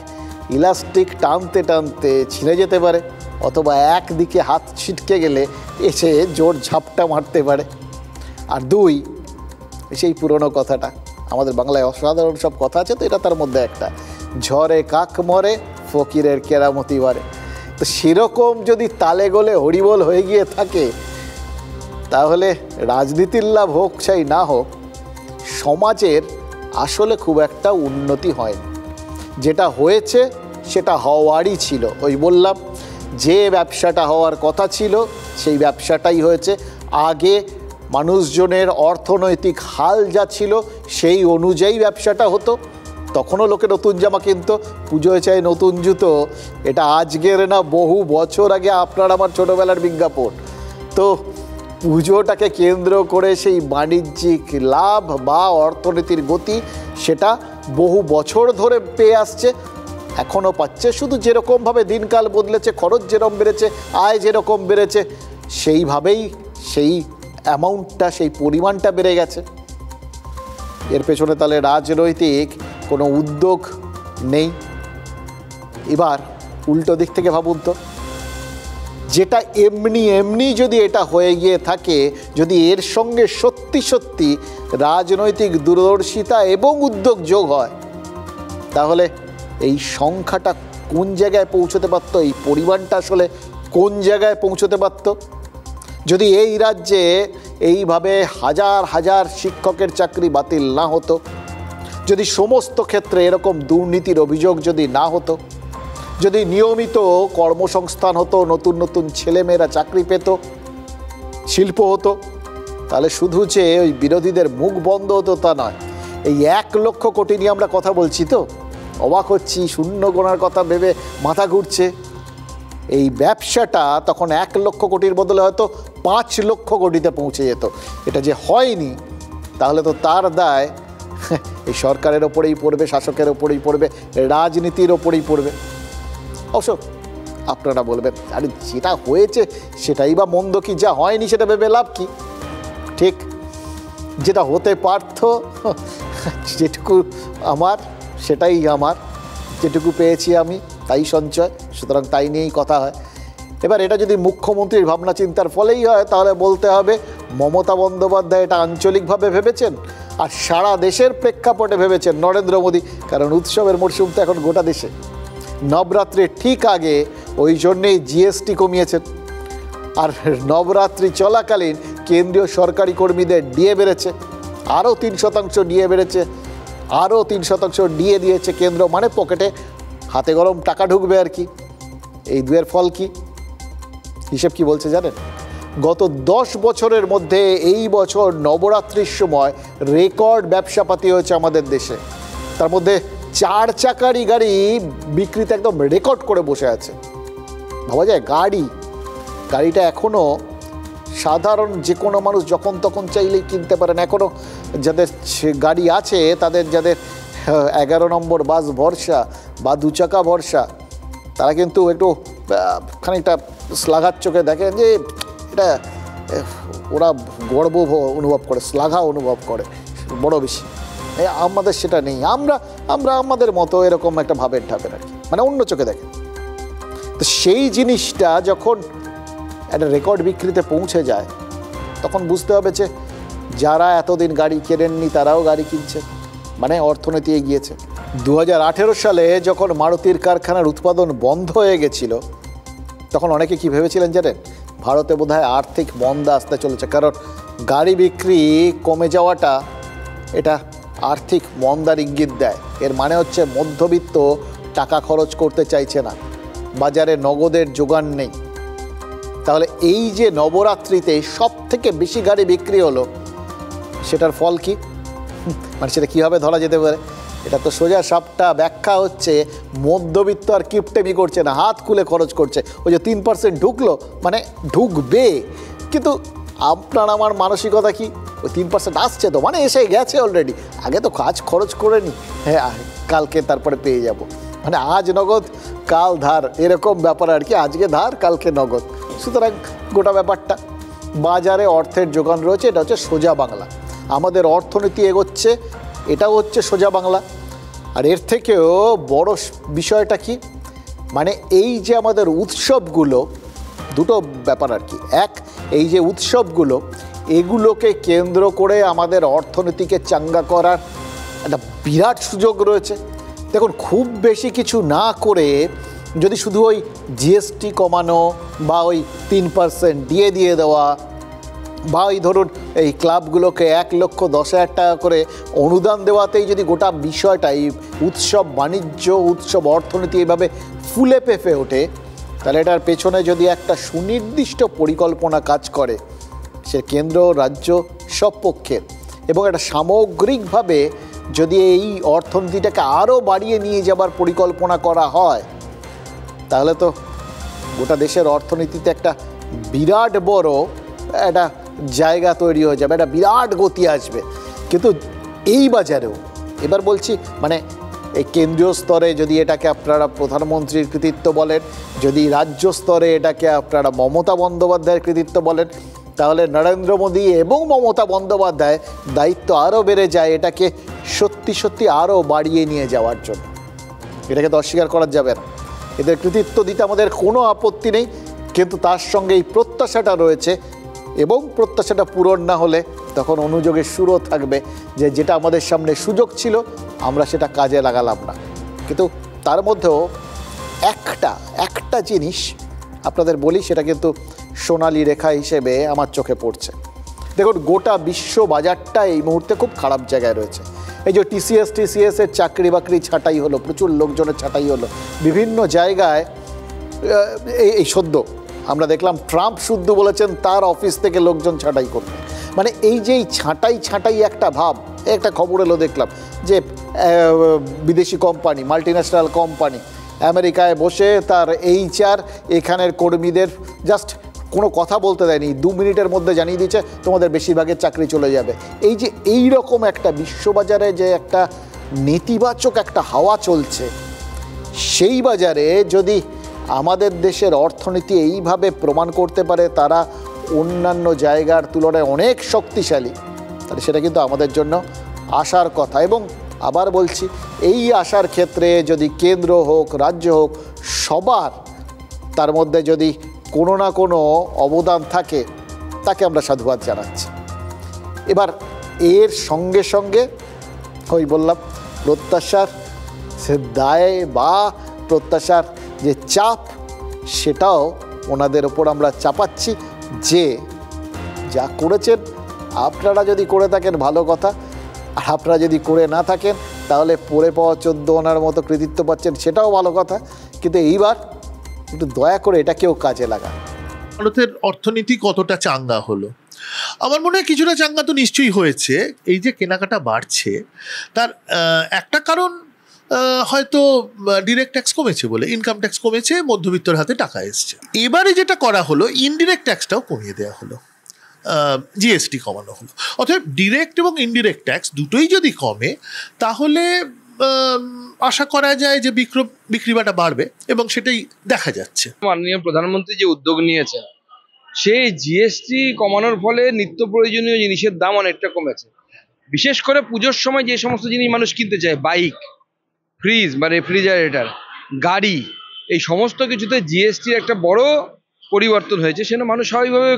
ইলাস্টিক টানতে টানতে ছিঁড়ে যেতে পারে, অথবা একদিকে হাত ছিটকে গেলে এসে জোর ঝাপটা মারতে পারে। আর দুই, সেই পুরনো কথাটা, আমাদের বাংলায় অসাধারণ সব কথা আছে, তো এটা তার মধ্যে একটা, ঝড়ে কাক মরে ফকিরের কেরামতি বাড়ে। তো সেরকম যদি তালে গোলে হরিবোল হয়ে গিয়ে থাকে, তাহলে রাজনীতির লাভ হোক চাই না হোক, সমাজের আসলে খুব একটা উন্নতি হয়নি। যেটা হয়েছে সেটা হওয়ারই ছিল, ওই বললাম, যে ব্যবসাটা হওয়ার কথা ছিল সেই ব্যবসাটাই হয়েছে। আগে মানুষজনের অর্থনৈতিক হাল যা ছিল সেই অনুযায়ী ব্যবসাটা হতো, তখনও লোকে নতুন জামা কিনতো, পুজোয় চাই নতুন জুতো, এটা আজকের না, বহু বছর আগে আপনার আমার ছোটোবেলার বিজ্ঞাপন। তো পুজোটাকে কেন্দ্র করে সেই বাণিজ্যিক লাভ বা অর্থনীতির গতি, সেটা বহু বছর ধরে পেয়ে আসছে, এখনও পাচ্ছে। শুধু যেরকমভাবে দিনকাল বদলেছে, খরচ যেরকম বেড়েছে, আয় যেরকম বেড়েছে, সেইভাবেই সেই অ্যামাউন্টটা, সেই পরিমাণটা বেড়ে গেছে। এর পেছনে তাহলে রাজনৈতিক কোনো উদ্যোগ নেই। এবার উল্টো দিক থেকে ভাবুন তো, যেটা এমনি যদি এটা হয়ে গিয়ে থাকে, যদি এর সঙ্গে সত্যি সত্যি রাজনৈতিক দূরদর্শিতা এবং উদ্যোগ যোগ হয়, তাহলে এই সংখ্যাটা কোন জায়গায় পৌঁছতে পারত, এই পরিমাণটা আসলে কোন জায়গায় পৌঁছতে পারত। যদি এই রাজ্যে এইভাবে হাজার হাজার শিক্ষকের চাকরি বাতিল না হতো, যদি সমস্ত ক্ষেত্রে এরকম দুর্নীতির অভিযোগ যদি না হতো, যদি নিয়মিত কর্মসংস্থান হতো, নতুন নতুন ছেলেমেয়েরা চাকরি পেত, শিল্প হতো, তাহলে শুধু যে ওই বিরোধীদের মুখ বন্ধ হতো তা নয়। এই 1 লক্ষ কোটি নিয়ে আমরা কথা বলছি, তো অবাক হচ্ছি, শূন্য গোনার কথা ভেবে মাথা ঘুরছে। এই ব্যবসাটা তখন 1 লক্ষ কোটির বদলে হয়তো 5 লক্ষ কোটিতে পৌঁছে যেত। এটা যে হয়নি, তাহলে তো তার দায় এই সরকারের ওপরেই পড়বে, শাসকের ওপরেই পড়বে, রাজনীতির ওপরেই পড়বে। অবশ্য আপনারা বলবেন, আরে যেটা হয়েছে সেটাই বা মন্দ কি, যা হয়নি সেটা ভেবে লাভ কি? ঠিক, যেটা হতে পারত, যেটুকু আমার সেটাই আমার, যেটুকু পেয়েছি আমি তাই সঞ্চয়, সুতরাং তাই নিয়েই কথা হয়। এবার এটা যদি মুখ্যমন্ত্রীর ভাবনা চিন্তার ফলেই হয়, তাহলে বলতে হবে মমতা বন্দ্যোপাধ্যায় এটা আঞ্চলিকভাবে ভেবেছেন, আর সারা দেশের প্রেক্ষাপটে ভেবেছেন নরেন্দ্র মোদী, কারণ উৎসবের মরশুম তো এখন গোটা দেশে। নবরাত্রির ঠিক আগে ওই জন্যেই জিএসটি কমিয়েছেন, আর নবরাত্রি চলাকালীন কেন্দ্রীয় সরকারি কর্মীদের ডিএ বেড়েছে, আরও 3% ডিএ বেড়েছে, আরও 3% ডিএ দিয়েছে কেন্দ্র, মানে পকেটে হাতে গরম টাকা ঢুকবে আর কি। এই দুয়ের ফল কি, হিসেব কি বলছে জানেন? গত 10 বছরের মধ্যে এই বছর নবরাত্রির সময় রেকর্ড ব্যবসাপাতি হয়েছে আমাদের দেশে। তার মধ্যে 4 চাকারই গাড়ি বিক্রিতে একদম রেকর্ড করে বসে আছে। ভাবা যায়, গাড়িটা এখনও সাধারণ যে কোনো মানুষ যখন তখন চাইলেই কিনতে পারেন। এখনও যাদের গাড়ি আছে, তাদের যাদের 11 নম্বর বাস ভরসা বা 2 চাকা ভরসা, তারা কিন্তু একটু খানিকটা শ্লাঘার চোখে দেখেন যে এটা ওরা গর্ব অনুভব করে, শ্লাঘা অনুভব করে বড় বেশি। আমাদের সেটা নেই, আমরা আমাদের মতো এরকম একটা ভাবের ঢাবের আর কি, মানে অন্য চোখে দেখেন। তো সেই জিনিসটা যখন একটা রেকর্ড বিক্রিতে পৌঁছে যায়, তখন বুঝতে হবে যে যারা এতদিন গাড়ি কেনেননি তারাও গাড়ি কিনছে, মানে অর্থনীতি এগিয়েছে। 2018 সালে যখন মারুতির কারখানার উৎপাদন বন্ধ হয়ে গেছিল, তখন অনেকে কি ভেবেছিলেন জানেন? ভারতে বোধহয় আর্থিক মন্দা আসতে চলেছে, কারণ গাড়ি বিক্রি কমে যাওয়াটা এটা আর্থিক মন্দার ইঙ্গিত দেয়। এর মানে হচ্ছে মধ্যবিত্ত টাকা খরচ করতে চাইছে না, বাজারে নগদের জোগান নেই। তাহলে এই যে নবরাত্রিতে সব থেকে বেশি গাড়ি বিক্রি হলো, সেটার ফল কি? মানে সেটা কীভাবে ধরা যেতে পারে? এটা তো সোজা সাপটা ব্যাখ্যা হচ্ছে মধ্যবিত্ত আর কিপটেমি করছে না, হাত খুলে খরচ করছে। ওই যে 3% ঢুকলো, মানে ঢুকবে, কিন্তু আপনার আমার মানসিকতা কি? ওই 3% আসছে তো মানে এসে গেছে অলরেডি, আগে তো কাজ খরচ করে নি, হ্যাঁ কালকে তারপরে পেয়ে যাব, মানে আজ নগদ কাল ধার, এরকম ব্যাপার আর কি। আজকে ধার কালকে নগদ। সুতরাং গোটা ব্যাপারটা বাজারে অর্থের যোগান রয়েছে, এটা হচ্ছে সোজা বাংলা। আমাদের অর্থনীতি এগোচ্ছে, এটাও হচ্ছে সোজা বাংলা। আর এর থেকেও বড় বিষয়টা কি, মানে এই যে আমাদের উৎসবগুলো, দুটো ব্যাপার আর কি। এক, এই যে উৎসবগুলো, এগুলোকে কেন্দ্র করে আমাদের অর্থনীতিকে চাঙ্গা করার একটা বিরাট সুযোগ রয়েছে। দেখুন, খুব বেশি কিছু না করে যদি শুধু ওই জিএসটি কমানো বা ওই 3% দিয়ে দেওয়া, বা ওই ধরুন এই ক্লাবগুলোকে 1,10,000 টাকা করে অনুদান দেওয়াতেই যদি গোটা বিষয়টা, এই উৎসব বাণিজ্য, উৎসব অর্থনীতি এইভাবে ফুলে ফেঁপে ওঠে, তাহলে এটার পেছনে যদি একটা সুনির্দিষ্ট পরিকল্পনা কাজ করে, সে কেন্দ্র রাজ্য সব পক্ষের, এবং একটা সামগ্রিকভাবে যদি এই অর্থনীতিটাকে আরও বাড়িয়ে নিয়ে যাবার পরিকল্পনা করা হয়, তাহলে তো গোটা দেশের অর্থনীতিতে একটা বিরাট বড় একটা জায়গা তৈরি হয়ে যাবে, একটা বিরাট গতি আসবে। কিন্তু এই বাজারেও এবার বলছি, মানে এই কেন্দ্রীয় স্তরে যদি এটাকে আপনারা প্রধানমন্ত্রীর কৃতিত্ব বলেন, যদি রাজ্য স্তরে এটাকে আপনারা মমতা বন্দ্যোপাধ্যায়ের কৃতিত্ব বলেন, তাহলে নরেন্দ্র মোদী এবং মমতা বন্দ্যোপাধ্যায় দায়িত্ব আরও বেড়ে যায় এটাকে সত্যি সত্যি আরও বাড়িয়ে নিয়ে যাওয়ার জন্য। এটাকে তো অস্বীকার করা যাবে না। এদের কৃতিত্ব দিতে আমাদের কোনো আপত্তি নেই, কিন্তু তার সঙ্গে এই প্রত্যাশাটা রয়েছে, এবং প্রত্যাশাটা পূরণ না হলে তখন অনুযোগের সুরও থাকবে যে যেটা আমাদের সামনে সুযোগ ছিল আমরা সেটা কাজে লাগালাম না। কিন্তু তার মধ্যেও একটা জিনিস আপনাদের বলি, সেটা কিন্তু সোনালি রেখা হিসেবে আমার চোখে পড়ছে। দেখুন, গোটা বিশ্ব বাজারটা এই মুহূর্তে খুব খারাপ জায়গায় রয়েছে। এই যে টিসিএস এর চাকরি বাকরি ছাঁটাই হলো, প্রচুর লোকজনের ছাঁটাই হলো বিভিন্ন জায়গায়। এই সদ্য আমরা দেখলাম ট্রাম্প শুদ্ধ বলেছেন তার অফিস থেকে লোকজন ছাঁটাই করবে। মানে এই যে ছাঁটাই একটা ভাব, একটা খবর এলো দেখলাম যে বিদেশি কোম্পানি, মাল্টিন্যাশনাল কোম্পানি আমেরিকায় বসে তার HR এখানের কর্মীদের জাস্ট কোনো কথা বলতে দেয়নি, 2 মিনিটের মধ্যে জানিয়ে দিচ্ছে তোমাদের বেশিরভাগের চাকরি চলে যাবে। এই যে এই রকম একটা বিশ্ববাজারে যে একটা নেতিবাচক একটা হাওয়া চলছে, সেই বাজারে যদি আমাদের দেশের অর্থনীতি এইভাবে প্রমাণ করতে পারে তারা অন্যান্য জায়গার তুলনায় অনেক শক্তিশালী, তাহলে সেটা কিন্তু আমাদের জন্য আশার কথা। এবং আবার বলছি, এই আশার ক্ষেত্রে যদি কেন্দ্র হোক রাজ্য হোক, সবার তার মধ্যে যদি কোনো না কোনো অবদান থাকে, তাকে আমরা সাধুবাদ জানাচ্ছি। এবার এর সঙ্গে সঙ্গে ওই বললাম প্রত্যাশার সে দায় বা প্রত্যাশার যে চাপ, সেটাও ওনাদের ওপর আমরা চাপাচ্ছি যে যা করেছেন আপনারা যদি করে থাকেন ভালো কথা, আর আপনারা যদি করে না থাকেন তাহলে পড়ে পাওয়া 14 আনার মতো কৃতিত্ব পাচ্ছেন, সেটাও ভালো কথা। কিন্তু এইবার একটু দয়া করে এটাকেও কাজে লাগা। ভারতের অর্থনীতি কতটা চাঙ্গা হলো? আমার মনে হয় কিছুটা চাঙ্গা তো নিশ্চয়ই হয়েছে। এই যে কেনাকাটা বাড়ছে, তার একটা কারণ হয়তো ডিরেক্ট ট্যাক্স কমেছে বলে, ইনকাম ট্যাক্স কমেছে, মধ্যবিত্তর হাতে টাকা এসছে। এবারে যেটা করা হলো, ইনডিরেক্ট ট্যাক্সটাও কমিয়ে দেওয়া হলো, জিএসটি কমানো হলো। অতএব ডিরেক্ট এবং ইনডিরেক্ট ট্যাক্স দুটোই যদি কমে, তাহলে আশা করা যায় যে বিক্রিবাটা বাড়বে, এবং সেটাই দেখা যাচ্ছে। মাননীয় প্রধানমন্ত্রী যে উদ্যোগ নিয়েছেন, সেই জিএসটি কমানোর ফলে নিত্য প্রয়োজনীয় জিনিসের দাম অনেকটা কমেছে। বিশেষ করে পুজোর সময় যে সমস্ত জিনিস মানুষ কিনতে চায়, বাইক, ফ্রিজ বা রেফ্রিজারেটর, গাড়ি, এই সমস্ত কিছুতে জিএসটির একটা বড় পরিবর্তন হয়েছে। সেটা মানুষ স্বাভাবিকভাবে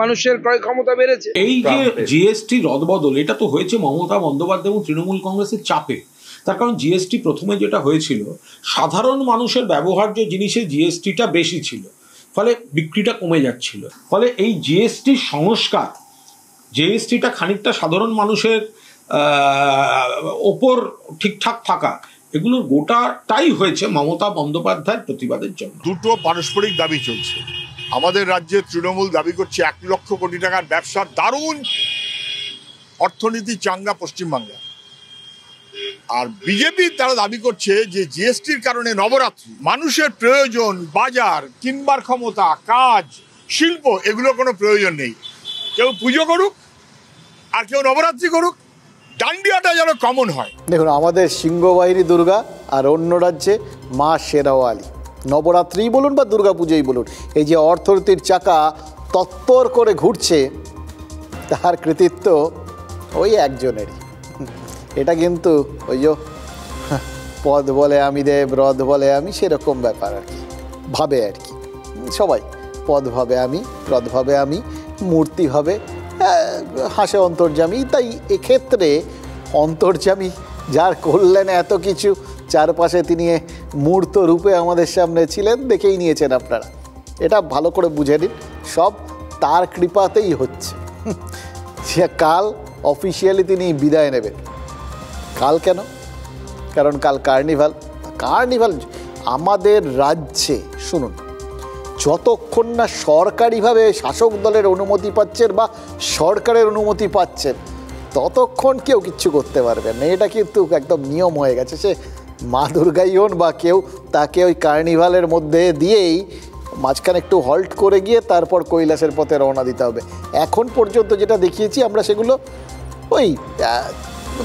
মানুষের ক্রয় ক্ষমতা বেড়েছে। এই যে জিএসটি রদবদল, এটা তো হয়েছে মমতা বন্দ্যোপাধ্যায় এবং তৃণমূল কংগ্রেসের চাপে। তার কারণ জিএসটি প্রথমে যেটা হয়েছিল, সাধারণ মানুষের ব্যবহার্য জিনিসে জিএসটিটা বেশি ছিল, ফলে বিক্রিটা কমে যাচ্ছিল। ফলে এই জিএসটির সংস্কার, জিএসটিটা খানিকটা সাধারণ মানুষের ওপর ঠিকঠাক থাকা, এগুলোর গোটাটাই হয়েছে মমতা বন্দ্যোপাধ্যায়ের প্রতিবাদের জন্য। দুটো পারস্পরিক দাবি চলছে। আমাদের রাজ্যে তৃণমূল দাবি করছে 1 লক্ষ কোটি টাকার ব্যবসার দারুণ অর্থনীতি চাঙ্গা পশ্চিমবাংলা, আর বিজেপি তারা দাবি করছে যে জিএসটির কারণে নবরাত্রি, মানুষের প্রয়োজন, বাজার কিনবার ক্ষমতা, কাজ, শিল্প, এগুলো কোনো প্রয়োজন নেই। কেউ পুজো করুক আর কেউ নবরাত্রি করুক, ডান্ডিয়াটা যেন কমন হয়। দেখুন, আমাদের সিংহবাহিনী দুর্গা আর অন্য রাজ্যে মা শেরাওয়ালি। নবরাত্রিই বলুন বা দুর্গা পুজোই বলুন, এই যে অর্থনীতির চাকা তত্পর করে ঘুরছে, তার কৃতিত্ব ওই একজনেরই। এটা কিন্তু ওই যে পদ বলে আমি দেব, রথ বলে আমি, সেরকম ব্যাপার আর কি, ভাবে আর কি সবাই। পদ ভাবে আমি, রথ ভাবে আমি, মূর্তি ভাবে হাসে অন্তর্যামী। তাই এক্ষেত্রে অন্তর্যামী যার কল্যাণে এত কিছু, চারপাশে তিনি মূর্ত রূপে আমাদের সামনে ছিলেন, দেখেই নিয়েছেন আপনারা। এটা ভালো করে বুঝে নিন, সব তার কৃপাতেই হচ্ছে। সে কাল অফিসিয়ালি তিনি বিদায় নেবেন। কাল কেন? কারণ কাল কার্নিভাল। কার্নিভাল আমাদের রাজ্যে, শুনুন, যতক্ষণ না সরকারিভাবে শাসক দলের অনুমতি পাচ্ছেন বা সরকারের অনুমতি পাচ্ছেন, ততক্ষণ কেউ কিচ্ছু করতে পারবেন না। এটা কিন্তু একদম নিয়ম হয়ে গেছে। সে মা দুর্গাই হন বা কেউ, তাকে ওই কার্নিভালের মধ্যে দিয়েই মাঝখানে একটু হল্ট করে গিয়ে তারপর কৈলাসের পথে রওনা দিতে হবে। এখন পর্যন্ত যেটা দেখিয়েছি আমরা, সেগুলো ওই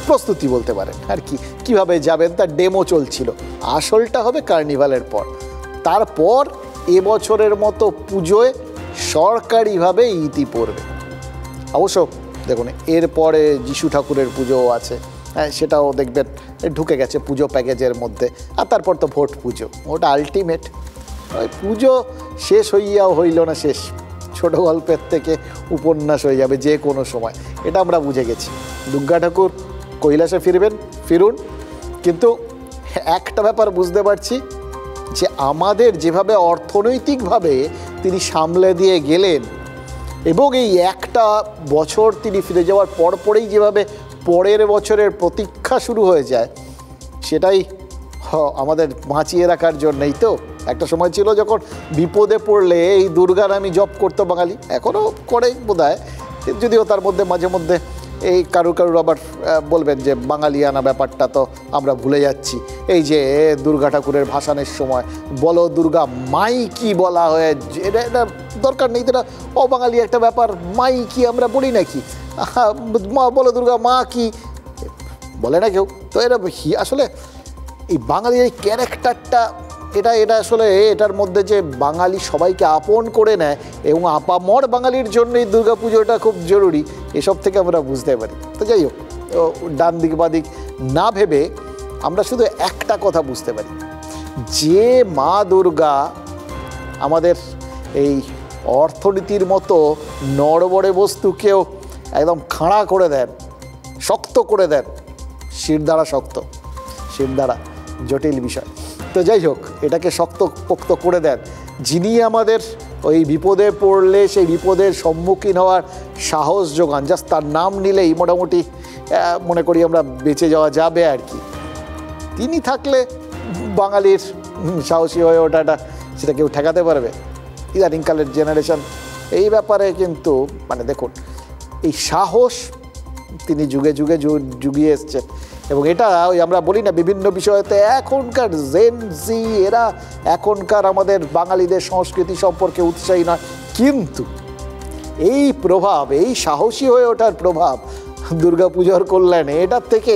প্রস্তুতি বলতে পারেন আর কি। কীভাবে যাবেন তার ডেমো চলছিল। আসলটা হবে কার্নিভালের পর। তারপর এবছরের মতো পুজোয় সরকারিভাবে ইতি পড়বে। অবশ্য দেখুন, এরপরে যিশু ঠাকুরের পুজোও আছে, হ্যাঁ, সেটাও দেখবেন ঢুকে গেছে পুজো প্যাকেজের মধ্যে। আর তারপর তো ভোট পুজো, ওটা আলটিমেট। ওই পুজো শেষ হইয়াও হইল না শেষ, ছোট গল্পের থেকে উপন্যাস হয়ে যাবে যে কোনো সময়, এটা আমরা বুঝে গেছি। দুর্গা ঠাকুর কৈলাসে ফিরুন, কিন্তু একটা ব্যাপার বুঝতে পারছি যে আমাদের যেভাবে অর্থনৈতিকভাবে তিনি সামলে দিয়ে গেলেন, এবং এই একটা বছর তিনি ফিরে যাওয়ার পরেই যেভাবে পরের বছরের প্রতীক্ষা শুরু হয়ে যায়, সেটাই আমাদের বাঁচিয়ে রাখার জন্যই তো। একটা সময় ছিল যখন বিপদে পড়লে এই দুর্গার আমি জপ করতো বাঙালি, এখনও করে বোধহয়, যদিও তার মধ্যে মাঝে মধ্যে এই কারুর আবার বলবেন যে বাঙালিয়ানা ব্যাপারটা তো আমরা ভুলে যাচ্ছি। এই যে দুর্গা ঠাকুরের ভাসানের সময় বলো দুর্গা মাই কি বলা হয়ে, এটা দরকার নেই, এটা অবাঙালি একটা ব্যাপার। মাই কি আমরা বলি নাকি? মা বলো দুর্গা মা কি বলে না কেউ। তো এটা আসলে এই বাঙালির এই ক্যারেক্টারটা, এটা আসলে এটার মধ্যে যে বাঙালি সবাইকে আপন করে নেয় এবং আপামর বাঙালির জন্যই দুর্গা পুজোটা খুব জরুরি, এসব থেকে আমরা বুঝতে পারি। তো যাই হোক, ডান দিক বা দিক না ভেবে আমরা শুধু একটা কথা বুঝতে পারি, যে মা দুর্গা আমাদের এই অর্থনীতির মতো নড়বড়ে বস্তুকেও একদম খাড়া করে দেন, শক্ত করে দেন। শিরদাঁড়া শক্ত, শিরদাঁড়া জটিল বিষয়। তো যাই হোক, এটাকে শক্তপোক্ত করে দেন যিনি আমাদের ওই বিপদে পড়লে সেই বিপদের সম্মুখীন হওয়ার সাহস যোগান। জাস্ট তার নাম নিলেই মোটামুটি মনে করি আমরা বেঁচে যাওয়া যাবে আর কি। তিনি থাকলে বাঙালির সাহসী হয়ে ওঠাটা, সেটা কেউ ঠেকাতে পারবে? ইদানিংকালের জেনারেশন এই ব্যাপারে কিন্তু মানে দেখুন, এই সাহস তিনি যুগে যুগে জুগিয়ে এসছেন। এবং এটা ওই আমরা বলি না বিভিন্ন বিষয়তে এখনকার জেন জি, এরা এখনকার আমাদের বাঙালিদের সংস্কৃতি সম্পর্কে উৎসাহী নয়, কিন্তু এই প্রভাব, এই সাহসী হয়ে ওঠার প্রভাব দুর্গাপুজোর কল্যাণে, এটার থেকে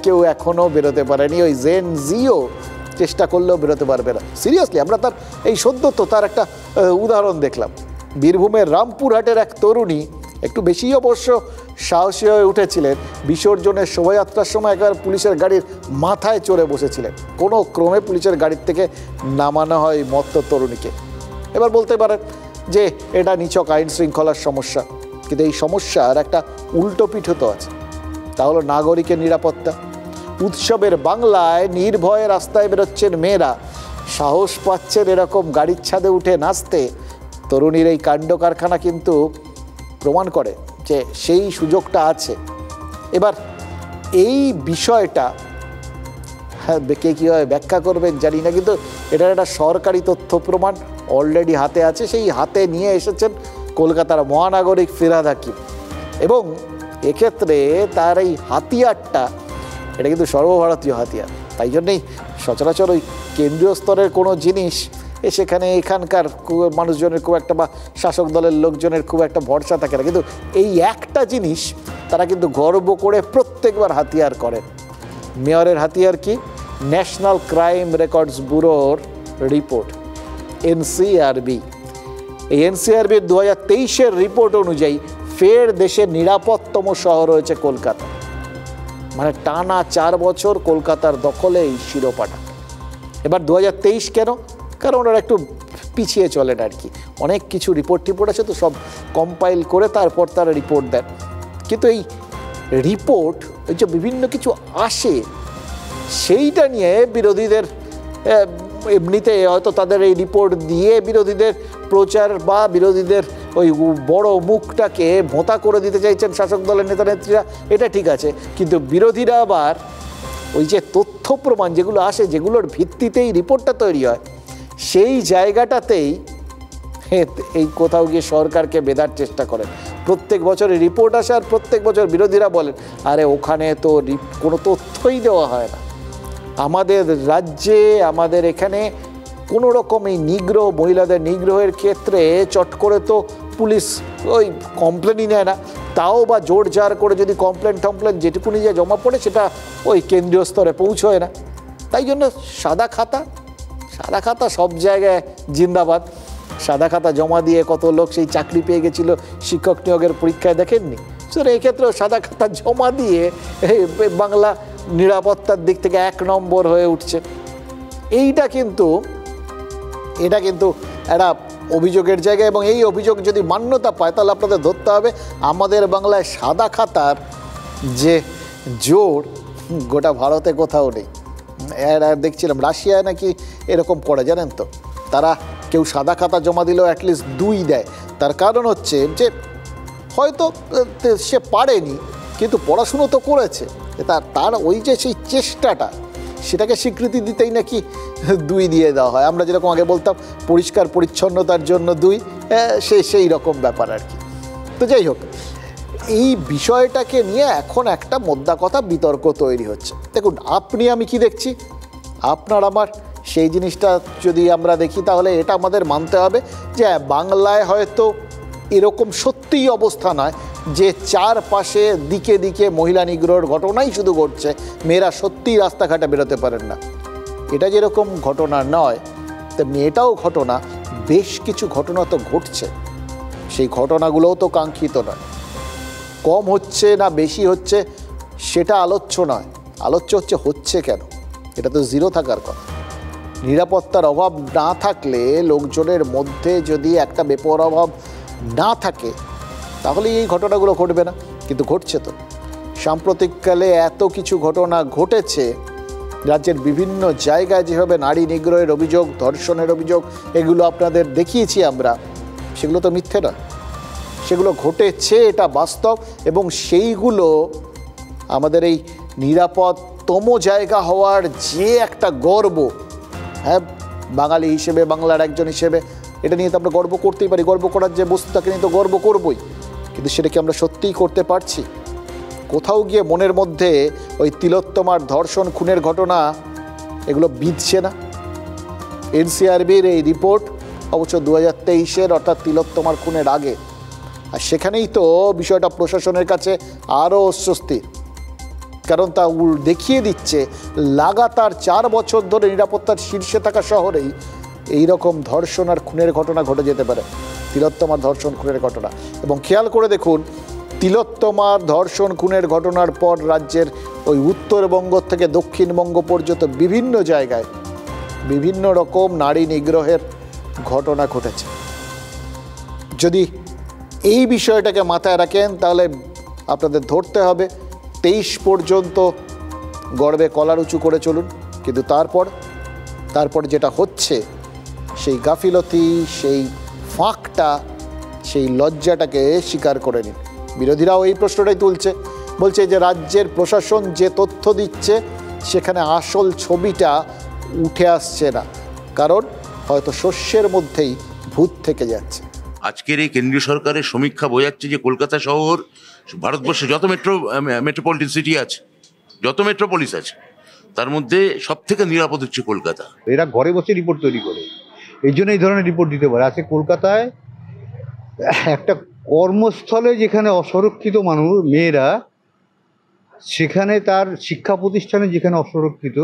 কেউ এখনও বেরোতে পারেনি। ওই জেন জিও চেষ্টা করলেও বেরোতে পারবে না। সিরিয়াসলি, আমরা তার এই সদ্য তো তার একটা উদাহরণ দেখলাম। বীরভূমের রামপুরহাটের এক তরুণী একটু বেশি অবশ্য সাহসী হয়ে উঠেছিলেন। বিসর্জনের শোভাযাত্রার সময় একবার পুলিশের গাড়ির মাথায় চড়ে বসেছিলেন। কোনো ক্রমে পুলিশের গাড়ির থেকে নামানো হয় মত্ত তরুণীকে। এবার বলতে পারেন যে এটা নিছক আইন শৃঙ্খলার সমস্যা, কিন্তু এই সমস্যার একটা উল্টো পিঠও তো আছে। তা হলো নাগরিকের নিরাপত্তা। উৎসবের বাংলায় নির্ভয়ে রাস্তায় বেরোচ্ছেন মেয়েরা, সাহস পাচ্ছেন এরকম গাড়ির ছাদে উঠে নাচতে। তরুণীর এই কাণ্ড কারখানা কিন্তু প্রমাণ করে যে সেই সুযোগটা আছে। এবার এই বিষয়টা কে কীভাবে ব্যাখ্যা করবেন জানি না, কিন্তু এটার একটা সরকারি তথ্য প্রমাণ অলরেডি হাতে আছে। সেই হাতে নিয়ে এসেছেন কলকাতার মহানাগরিক ফিরহাদ হাকিম, এবং এক্ষেত্রে তার এই হাতিয়ারটা এটা কিন্তু সর্বভারতীয় হাতিয়ার। তাই জন্যেই সচরাচর ওই কেন্দ্রীয় স্তরের কোনো জিনিস সেখানে এখানকার মানুষজনের খুব একটা বা শাসক দলের লোকজনের খুব একটা ভরসা থাকে না, কিন্তু এই একটা জিনিস তারা কিন্তু গর্ব করে প্রত্যেকবার হাতিয়ার করেন। মেয়রের হাতিয়ার কি? ন্যাশনাল ক্রাইম রেকর্ডস ব্যুরোর রিপোর্ট, এনসিআরবি। এই এনসিআরবির 2023-এর রিপোর্ট অনুযায়ী ফের দেশের নিরাপদতম শহর হয়েছে কলকাতা। মানে টানা 4 বছর কলকাতার দখলে এই শিরোপাটা। এবার 2023 কেন? কারণ ওরা একটু পিছিয়ে চলেন আর কি, অনেক কিছু রিপোর্ট আছে তো, সব কম্পাইল করে তারপর তারা রিপোর্ট দেন। কিন্তু এই রিপোর্ট এই যে বিভিন্ন কিছু আসে, সেইটা নিয়ে বিরোধীদের এমনিতে হয়তো তাদের এই রিপোর্ট দিয়ে বিরোধীদের প্রচার বা বিরোধীদের ওই বড় মুখটাকে ভোঁতা করে দিতে চাইছেন শাসক দলের নেতা নেত্রীরা, এটা ঠিক আছে। কিন্তু বিরোধীরা আবার ওই যে তথ্য প্রমাণ যেগুলো আসে, যেগুলোর ভিত্তিতেই রিপোর্টটা তৈরি হয়, সেই জায়গাটাতেই এই কোথাও গিয়ে সরকারকে বেঁধার চেষ্টা করেন। প্রত্যেক বছরের রিপোর্ট আসে আর প্রত্যেক বছর বিরোধীরা বলেন আরে ওখানে তো কোনো তথ্যই দেওয়া হয় না। আমাদের রাজ্যে, আমাদের এখানে কোনো রকম এই নিগ্রহ, মহিলাদের নিগ্রহের ক্ষেত্রে চট করে তো পুলিশ ওই কমপ্লেনই নেয় না, তাও বা জোর জার করে যদি কমপ্লেন যেটুকুনি যে জমা পড়ে সেটা ওই কেন্দ্রীয় স্তরে পৌঁছয় না। তাই জন্য সাদা খাতা সব জায়গায় জিন্দাবাদ। সাদা খাতা জমা দিয়ে কত লোক সেই চাকরি পেয়ে গেছিল শিক্ষক নিয়োগের পরীক্ষায়, দেখেননি? স্যার এক্ষেত্রেও সাদা খাতা জমা দিয়ে বাংলা নিরাপত্তার দিক থেকে 1 নম্বর হয়ে উঠছে। এটা কিন্তু একটা অভিযোগের জায়গা, এবং এই অভিযোগ যদি মান্যতা পায় তাহলে আপনাদের ধরতে হবে আমাদের বাংলায় সাদা খাতার যে জোর গোটা ভারতে কোথাও নেই। এরা দেখছিলাম রাশিয়ায় নাকি এরকম করে, জানেন তো, তারা কেউ সাদা খাতা জমা দিলেও অ্যাটলিস্ট 2 দেয়। তার কারণ হচ্ছে যে হয়তো সে পারেনি কিন্তু পড়াশুনো তো করেছে, তার ওই যে সেই চেষ্টাটা সেটাকে স্বীকৃতি দিতেই নাকি 2 দিয়ে দেওয়া হয়। আমরা যেরকম আগে বলতাম পরিষ্কার পরিচ্ছন্নতার জন্য 2, সেই রকম ব্যাপার আর কি। তো যাই হোক, এই বিষয়টাকে নিয়ে এখন একটা মোদ্দা কথা বিতর্ক তৈরি হচ্ছে। দেখুন, আপনি আমি কি দেখছি, আপনার আমার সেই জিনিসটা যদি আমরা দেখি তাহলে এটা আমাদের মানতে হবে যে বাংলায় হয়তো এরকম সত্যিই অবস্থা নয় যে চারপাশে দিকে দিকে মহিলা নিগ্রহের ঘটনাই শুধু ঘটছে, মেয়েরা সত্যিই রাস্তাঘাটে বেরোতে পারেন না। এটা যেরকম ঘটনা নয় তেমনি এটাও ঘটনা, বেশ কিছু ঘটনা তো ঘটছে, সেই ঘটনাগুলোও তো কাঙ্ক্ষিত নয়। কম হচ্ছে না বেশি হচ্ছে সেটা আলোচ্য নয়, আলোচ্য হচ্ছে কেন, এটা তো 0 থাকার কথা। নিরাপত্তার অভাব না থাকলে, লোকজনের মধ্যে যদি একটা বেপরোয়া ভাব না থাকে তাহলে এই ঘটনাগুলো ঘটবে না, কিন্তু ঘটছে তো। সাম্প্রতিককালে এত কিছু ঘটনা ঘটেছে রাজ্যের বিভিন্ন জায়গায়, যেভাবে নারী নিগ্রহের অভিযোগ, ধর্ষণের অভিযোগ, এগুলো আপনাদের দেখিয়েছি আমরা, সেগুলো তো মিথ্যে নয়, সেগুলো ঘটেছে, এটা বাস্তব। এবং সেইগুলো আমাদের এই নিরাপদতম জায়গা হওয়ার যে একটা গর্ব, হ্যাঁ, বাঙালি হিসেবে, বাংলার একজন হিসেবে এটা নিয়ে তো আমরা গর্ব করতেই পারি। গর্ব করার যে বস্তুটাকে নিয়ে তো গর্ব করবই, কিন্তু সেটা কি আমরা সত্যিই করতে পারছি? কোথাও গিয়ে মনের মধ্যে ওই তিলোত্তমার ধর্ষণ, খুনের ঘটনা এগুলো বিঁধছে না? এনসিআরবির এই রিপোর্ট অবশ্য 2023-এর, অর্থাৎ তিলোত্তমার খুনের আগে, আর সেখানেই তো বিষয়টা প্রশাসনের কাছে আরও অস্বস্তির, কারণ তা দেখিয়ে দিচ্ছে লাগাতার 4 বছর ধরে নিরাপত্তার শীর্ষে থাকা শহরেই এইরকম ধর্ষণ আর খুনের ঘটনা ঘটে যেতে পারে, তিলোত্তমার ধর্ষণ খুনের ঘটনা। এবং খেয়াল করে দেখুন, তিলোত্তমার ধর্ষণ খুনের ঘটনার পর রাজ্যের ওই উত্তরবঙ্গ থেকে দক্ষিণবঙ্গ পর্যন্ত বিভিন্ন জায়গায় বিভিন্ন রকম নারী নিগ্রহের ঘটনা ঘটেছে। যদি এই বিষয়টাকে মাথায় রাখেন তাহলে আপনাদের ধরতে হবে 23 পর্যন্ত গর্বে কলার উঁচু করে চলুন, কিন্তু তারপর যেটা হচ্ছে সেই গাফিলতি, সেই ফাঁকটা, সেই লজ্জাটাকে স্বীকার করে নিন। বিরোধীরাও এই প্রশ্নটাই তুলছে, বলছে যে রাজ্যের প্রশাসন যে তথ্য দিচ্ছে সেখানে আসল ছবিটা উঠে আসছে না, কারণ হয়তো শস্যের মধ্যেই ভূত থেকে যাচ্ছে। আজকের এই কেন্দ্রীয় সরকারের সমীক্ষা বোঝাচ্ছে যে কলকাতা শহর ভারতবর্ষে যত মেট্রোপলিটন সিটি আছে, যত মেট্রোপলিস আছে, তার মধ্যে সব থেকে নিরাপদ হচ্ছে কলকাতা। এরা ঘরে বসে রিপোর্ট তৈরি করে, এই জন্য এই ধরনের রিপোর্ট দিতে পারে। আজকে কলকাতায় একটা কর্মস্থলে যেখানে অসুরক্ষিত মানুষ মেয়েরা, সেখানে তার শিক্ষা প্রতিষ্ঠানে যেখানে অসুরক্ষিত,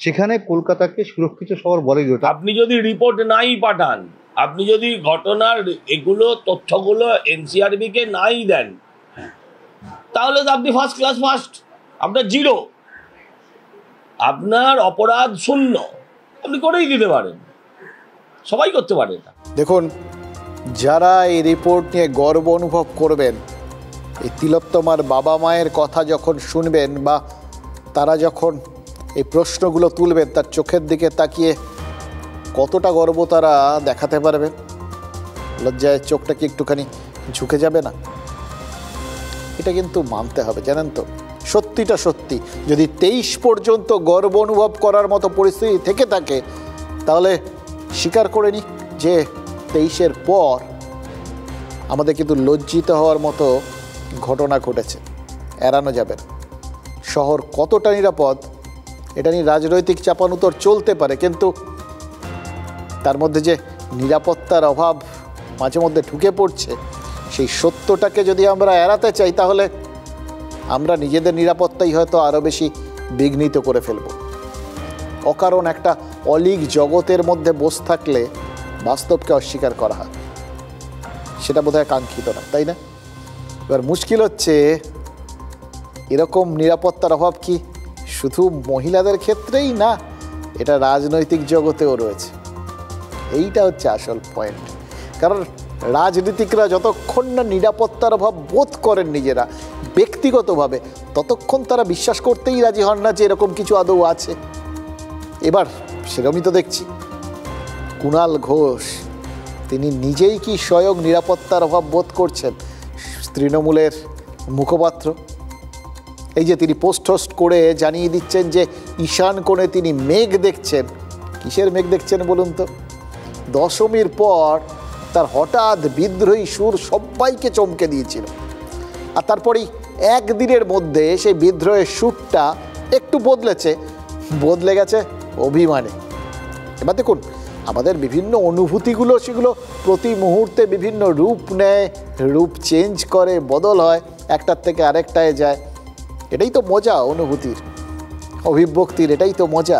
সেখানে কলকাতাকে সুরক্ষিত শহর বলে দিত। আপনি যদি রিপোর্ট নাই পাঠান, আপনি যদি ঘটনার এগুলো তথ্যগুলো এনসিআরবি কে নাই দেন, তাহলে তো আপনি ফার্স্ট ক্লাস ফার্স্ট, আপনার জিরো, আপনার অপরাধ শূন্য, আপনি করেই দিতে পারেন, সবাই করতে পারে এটা। দেখুন, যারা এই রিপোর্ট নিয়ে গর্ব অনুভব করবেন, এই তিলোত্তমার বাবা মায়ের কথা যখন শুনবেন বা তারা যখন এই প্রশ্নগুলো তুলবেন, তার চোখের দিকে তাকিয়ে কতটা গর্ব তারা দেখাতে পারবেন? লজ্জায় চোখটা কি একটুখানি ঝুঁকে যাবে না? এটা কিন্তু মানতে হবে, জানেন তো, সত্যিটা সত্যি। যদি 23 পর্যন্ত গর্ব অনুভব করার মতো পরিস্থিতি থেকে থাকে, তাহলে স্বীকার করে নি যে 23-এর পর আমাদের কিন্তু লজ্জিত হওয়ার মতো ঘটনা ঘটেছে, এড়ানো যাবে না। শহর কতটা নিরাপদ এটা নিয়ে রাজনৈতিক চাপানুতর চলতে পারে, কিন্তু তার মধ্যে যে নিরাপত্তার অভাব মাঝে মধ্যে ঢুকে পড়ছে, সেই সত্যটাকে যদি আমরা এড়াতে চাই, তাহলে আমরা নিজেদের নিরাপত্তাই হয়তো আরও বেশি বিঘ্নিত করে ফেলব। অকারণ একটা অলীক জগতের মধ্যে বসে থাকলে বাস্তবকে অস্বীকার করা হয়, সেটা বোধহয় কাঙ্ক্ষিত না, তাই না? এবার মুশকিল হচ্ছে, এরকম নিরাপত্তার অভাব কি শুধু মহিলাদের ক্ষেত্রেই না, এটা রাজনৈতিক জগতেও রয়েছে। এইটা হচ্ছে আসল পয়েন্ট। কারণ রাজনীতিকরা যতক্ষণ না নিরাপত্তার অভাব বোধ করেন নিজেরা ব্যক্তিগতভাবে, ততক্ষণ তারা বিশ্বাস করতেই রাজি হন না যে এরকম কিছু আদৌ আছে। এবার সেরকমই তো দেখছি, কুণাল ঘোষ তিনি নিজেই কি স্বয়ং নিরাপত্তার অভাব বোধ করছেন? তৃণমূলের মুখপাত্র এই যে তিনি পোস্ট করে জানিয়ে দিচ্ছেন যে ঈশান কোণে তিনি মেঘ দেখছেন। কিসের মেঘ দেখছেন বলুন তো? দশমীর পর তার হঠাৎ বিদ্রোহী সুর সবাইকে চমকে দিয়েছিল, আর তারপরেই একদিনের মধ্যে সেই বিদ্রোহের সুরটা একটু বদলে গেছে অভিমানে। এবার দেখুন, আমাদের বিভিন্ন অনুভূতিগুলো সেগুলো প্রতি মুহূর্তে বিভিন্ন রূপ নেয়, রূপ চেঞ্জ করে, বদল হয়, একটার থেকে আরেকটায় যায়। এটাই তো মজা অনুভূতির, অভিব্যক্তির, এটাই তো মজা।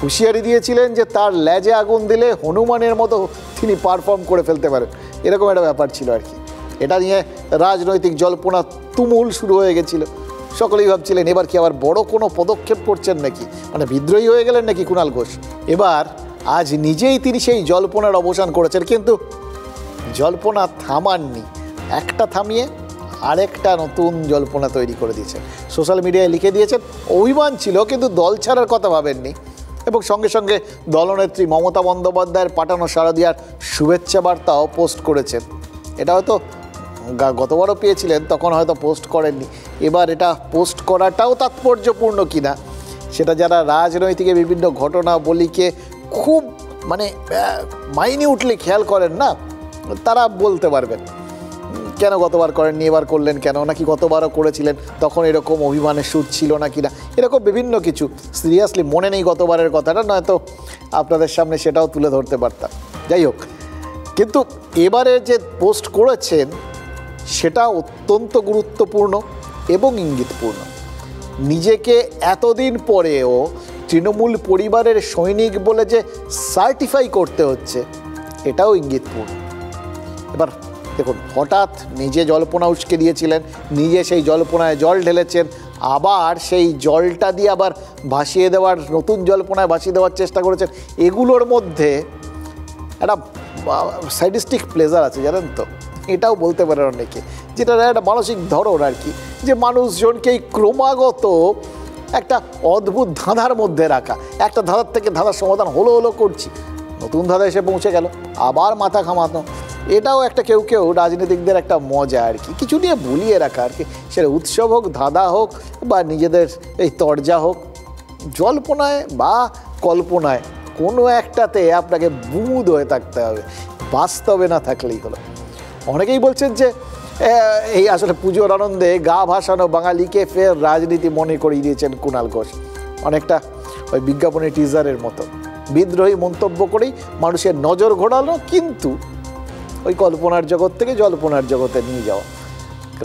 হুঁশিয়ারি দিয়েছিলেন যে তার লেজে আগুন দিলে হনুমানের মতো তিনি পারফর্ম করে ফেলতে পারেন, এরকম একটা ব্যাপার ছিল আর কি। এটা নিয়ে রাজনৈতিক জল্পনা তুমুল শুরু হয়ে গেছিল। সকলেই ভাবছিলেন এবার কি আবার বড় কোনো পদক্ষেপ করছেন নাকি, মানে বিদ্রোহী হয়ে গেলেন নাকি কুণাল ঘোষ। এবার আজ নিজেই তিনি সেই জল্পনার অবসান করেছেন, কিন্তু জল্পনা থামাননি, একটা থামিয়ে আরেকটা নতুন জল্পনা তৈরি করে দিয়েছেন। সোশ্যাল মিডিয়ায় লিখে দিয়েছেন অভিমান ছিল কিন্তু দল ছাড়ার কথা ভাবেননি, এবং সঙ্গে সঙ্গে দলনেত্রী মমতা বন্দ্যোপাধ্যায়ের পাঠানো শারদীয়ার শুভেচ্ছা বার্তাও পোস্ট করেছেন। এটা হয়তো গতবারও পেয়েছিলেন, তখন হয়তো পোস্ট করেননি। এবার এটা পোস্ট করাটাও তাৎপর্যপূর্ণ কিনা সেটা যারা রাজনৈতিক বিভিন্ন ঘটনাবলীকে খুব মানে মাইনিউটলি খেয়াল করেন না, তারা বলতে পারবেন কেন গতবার করেননি এবার করলেন কেন, নাকি গতবারও করেছিলেন তখন এরকম অভিমানের সুর ছিল না কিনা, এরকম বিভিন্ন কিছু। সিরিয়াসলি মনে নেই গতবারের কথাটা, নয়তো আপনাদের সামনে সেটাও তুলে ধরতে পারতাম। যাই হোক, কিন্তু এবারে যে পোস্ট করেছেন সেটা অত্যন্ত গুরুত্বপূর্ণ এবং ইঙ্গিতপূর্ণ। নিজেকে এতদিন পরেও তৃণমূল পরিবারের সৈনিক বলে যে সার্টিফাই করতে হচ্ছে, এটাও ইঙ্গিতপূর্ণ। এবার দেখুন, হঠাৎ নিজে জল্পনা উস্কে দিয়েছিলেন, নিজে সেই জল্পনায় জল ঢেলেছেন, আবার সেই জলটা দিয়ে আবার ভাসিয়ে দেওয়ার, নতুন জল্পনায় ভাসিয়ে দেওয়ার চেষ্টা করেছেন। এগুলোর মধ্যে একটা সাইডিস্টিক প্লেজার আছে, জানেন তো, এটাও বলতে পারেন অনেকে, যেটা একটা মানসিক ধরন আর কি, যে মানুষজনকে ক্রমাগত একটা অদ্ভুত ধাঁধার মধ্যে রাখা, একটা ধাঁধার থেকে ধাঁধার সমাধান হলো করছি, নতুন ধাঁধা এসে পৌঁছে গেল, আবার মাথা ঘামানো। এটাও একটা কেউ কেউ রাজনীতিকদের একটা মজা আর কি, কিছু নিয়ে ভুলিয়ে রাখা আর কি, সেটা উৎসব হোক, ধাঁধা হোক, বা নিজেদের এই তরজা হোক, জল্পনায় বা কল্পনায় কোনো একটাতে আপনাকে বুঁদ হয়ে থাকতে হবে, বাস্তবে না থাকলেই হলো। অনেকেই বলছেন যে এই আসলে পুজোর আনন্দে গা ভাসানো বাঙালিকে ফের রাজনীতি মনে করিয়ে দিয়েছেন কুণাল ঘোষ, অনেকটা ওই বিজ্ঞাপনের টিজারের মতো বিদ্রোহী মন্তব্য করেই মানুষের নজর ঘোরানো, কিন্তু ওই কল্পনার জগৎ থেকে জল্পনার জগতে নিয়ে যাওয়া।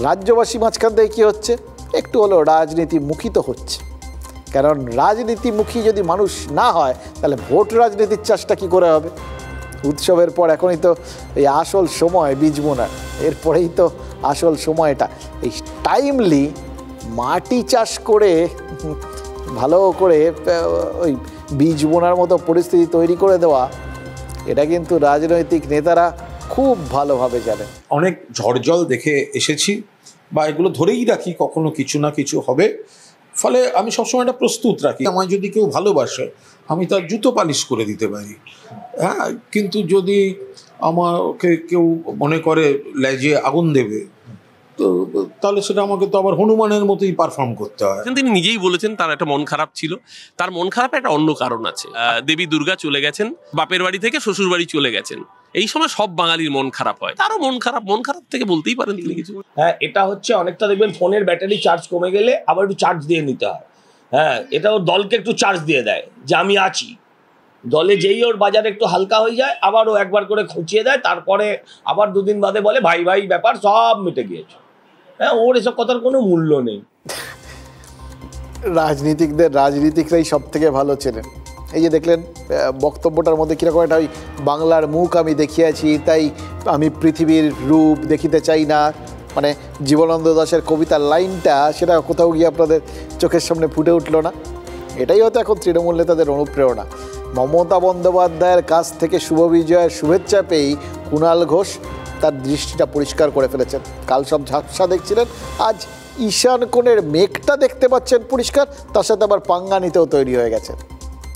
রাজ্যবাসী মাঝখান থেকে কী হচ্ছে, একটু হলেও রাজনীতিমুখী তো হচ্ছে, কারণ রাজনীতিমুখী যদি মানুষ না হয় তাহলে ভোট রাজনীতির চাষটা কী করে হবে? উৎসবের পর এখনই তো এই আসল সময় বীজ বোনার, এরপরেই তো আসল সময়টা। এই টাইমলি মাটি চাষ করে ভালো করে ওই বীজ বোনার মতো পরিস্থিতি তৈরি করে দেওয়া, এটা কিন্তু রাজনৈতিক নেতারা খুব ভালোভাবে জানে। অনেক ঝড়জল দেখে এসেছি, বা এগুলো ধরেই রাখি কখনো কিছু না কিছু হবে, ফলে আমি সবসময় একটা প্রস্তুত রাখি। আমায় যদি কেউ ভালোবাসে আমি তার জুতো পালিশ করে দিতে পারি, হ্যাঁ, কিন্তু যদি আমাকে কেউ মনে করে লেজে আগুন দেবে, তো তাহলে সেটা আমাকে তো আবার হনুমানের মতোই পারফর্ম করতে হয়। তিনি নিজেই বলেছেন তার একটা মন খারাপ ছিল, তার মন খারাপের একটা অন্য কারণ আছে। দেবী দুর্গা চলে গেছেন, বাপের বাড়ি থেকে শ্বশুর বাড়ি চলে গেছেন, এই সময় সব বাঙালির মন খারাপ হয়, তারও মন খারাপ থেকে বলতেই পারেন তিনি কিছু। হ্যাঁ, এটা হচ্ছে অনেকটা দেখবেন ফোনের ব্যাটারি চার্জ কমে গেলে আবার একটু চার্জ দিয়ে নিতে হয়। হ্যাঁ, এটাও দলকে একটু চার্জ দিয়ে দেয় যে আমি আছি, দলে যেই ওর বাজারে একটু হালকা হয়ে যায় আবার ও একবার করে খুঁচিয়ে দেয়, তারপরে আবার দুদিন বাদে বলে ভাই ভাই ব্যাপার সব মিটে গিয়েছে। হ্যাঁ, ওর এসব কথার কোনো মূল্য নেই। রাজনীতিকরাই সব থেকে ভালো চেনেন। এই যে দেখলেন বক্তব্যটার মধ্যে কীরকম একটা ওই বাংলার মুখ আমি দেখিয়াছি, তাই আমি পৃথিবীর রূপ দেখিতে চাই না, মানে জীবনানন্দ দাশের কবিতার লাইনটা, সেটা কোথাও গিয়ে আপনাদের চোখের সামনে ফুটে উঠল না? এটাই হয়তো এখন তৃণমূল নেতাদের অনুপ্রেরণা। মমতা বন্দ্যোপাধ্যায়ের কাছ থেকে শুভ বিজয়ের শুভেচ্ছা পেয়েই কুণাল ঘোষ তার দৃষ্টিটা পরিষ্কার করে ফেলেছেন। কাল সব ঝাপসা দেখছিলেন, আজ ঈশান কোণের মেঘটা দেখতে পাচ্ছেন পরিষ্কার, তার সাথে আবার পাঙ্গা নিতেও তৈরি হয়ে গেছেন।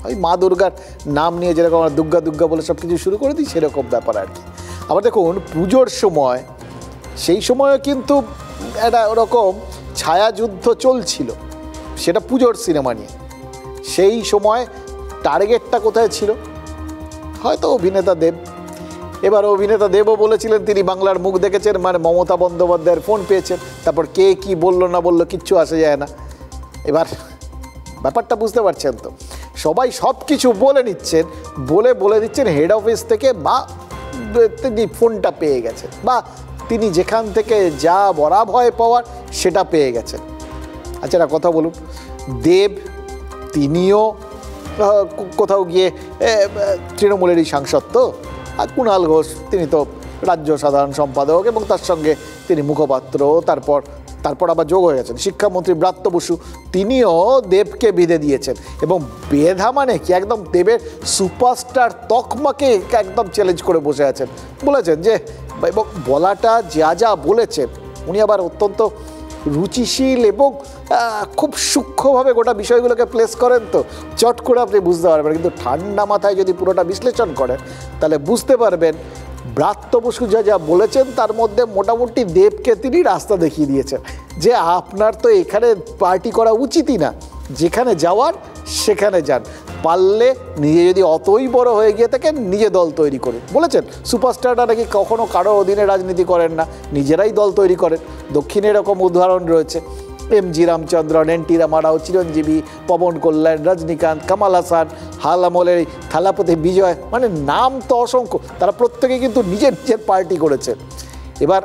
ওই মা দুর্গার নাম নিয়ে যেরকম আমরা দুর্গা দুর্গা বলে সব কিছু শুরু করে দিই, সেরকম ব্যাপার আর কি। আবার দেখুন পুজোর সময়, সেই সময়ও কিন্তু একটা ওরকম ছায়াযুদ্ধ চলছিল, সেটা পুজোর সিনেমা নিয়ে। সেই সময় টার্গেটটা কোথায় ছিল? হয়তো অভিনেতা দেব। এবার অভিনেতা দেবও বলেছিলেন তিনি বাংলার মুখ দেখেছেন, মানে মমতা বন্দ্যোপাধ্যায়ের ফোন পেয়েছেন, তারপর কে কি বললো না বললো কিচ্ছু আসে যায় না। এবার ব্যাপারটা বুঝতে পারছেন তো, সবাই সব কিছু বলে নিচ্ছেন, বলে দিচ্ছেন হেড অফিস থেকে, বা তিনি ফোনটা পেয়ে গেছেন, বা তিনি যেখান থেকে যা বরাভয় পাওয়ার সেটা পেয়ে গেছেন। আচ্ছা, একটা কথা বলুন, দেব তিনিও কোথাও গিয়ে তৃণমূলেরই সাংসদ তো, আর কুণাল ঘোষ তিনি তো রাজ্য সাধারণ সম্পাদক এবং তার সঙ্গে তিনি মুখপাত্র, তারপর আবার যোগ হয়ে গেছেন শিক্ষামন্ত্রী ব্রাত্য বসু, তিনিও দেবকে বেঁধে দিয়েছেন। এবং বেধা মানে কি, একদম দেবের সুপারস্টার তকমাকে একদম চ্যালেঞ্জ করে বসে আছেন। বলেছেন যে, এবং বলাটা যা বলেছেন, উনি আবার অত্যন্ত রুচিশীল এবং খুব সূক্ষ্মভাবে গোটা বিষয়গুলোকে প্লেস করেন, তো চট করে আপনি বুঝতে পারবেন। কিন্তু ঠান্ডা মাথায় যদি পুরোটা বিশ্লেষণ করেন তাহলে বুঝতে পারবেন ব্রাত্য বসু যা বলেছেন তার মধ্যে মোটামুটি দেবকে তিনি রাস্তা দেখিয়ে দিয়েছেন যে আপনার তো এখানে পার্টি করা উচিতই না, যেখানে যাওয়ার সেখানে যান, পারলে নিজে যদি অতই বড় হয়ে গিয়ে থাকেন নিজে দল তৈরি করুন। বলেছেন সুপারস্টাররা নাকি কখনো কারো অধীনে রাজনীতি করেন না, নিজেরাই দল তৈরি করেন। দক্ষিণে এরকম উদাহরণ রয়েছে, এমজি রামচন্দ্রন, এনটি রামারাও, চিরঞ্জীবী, পবন কল্যাণ, রজনীকান্ত, কামাল হাসান, হাল আমলের থালাপতি বিজয়, মানে নাম তো অসংখ্য, তারা প্রত্যেকে কিন্তু নিজের পার্টি করেছেন। এবার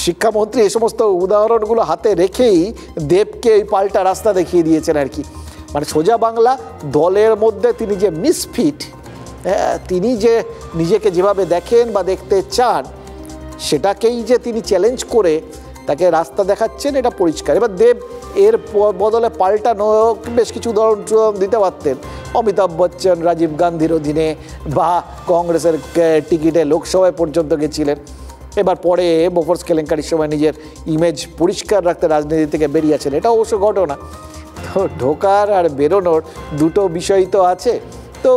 শিক্ষামন্ত্রী এই সমস্ত উদাহরণগুলো হাতে রেখেই দেবকে এই পাল্টা রাস্তা দেখিয়ে দিয়েছেন আর কি। মানে সোজা বাংলা, দলের মধ্যে তিনি যে মিসফিট, তিনি যে নিজেকে যেভাবে দেখেন বা দেখতে চান সেটাকেই যে তিনি চ্যালেঞ্জ করে তাকে রাস্তা দেখাচ্ছেন, এটা পরিষ্কার। এবার দেব এর বদলে পাল্টানো বেশ কিছু উদাহরণ দিতে পারতেন, অমিতাভ বচ্চন রাজীব গান্ধীর অধীনে বা কংগ্রেসের টিকিটে লোকসভায় পর্যন্ত গেছিলেন। এবার পরে বোফোর্স কেলেঙ্কারির সময় নিজের ইমেজ পরিষ্কার রাখতে রাজনীতি থেকে বেরিয়েছেন, এটা অবশ্য ঘটনা। ঢোকার আর বেরোনোর দুটো বিষয় তো আছে। তো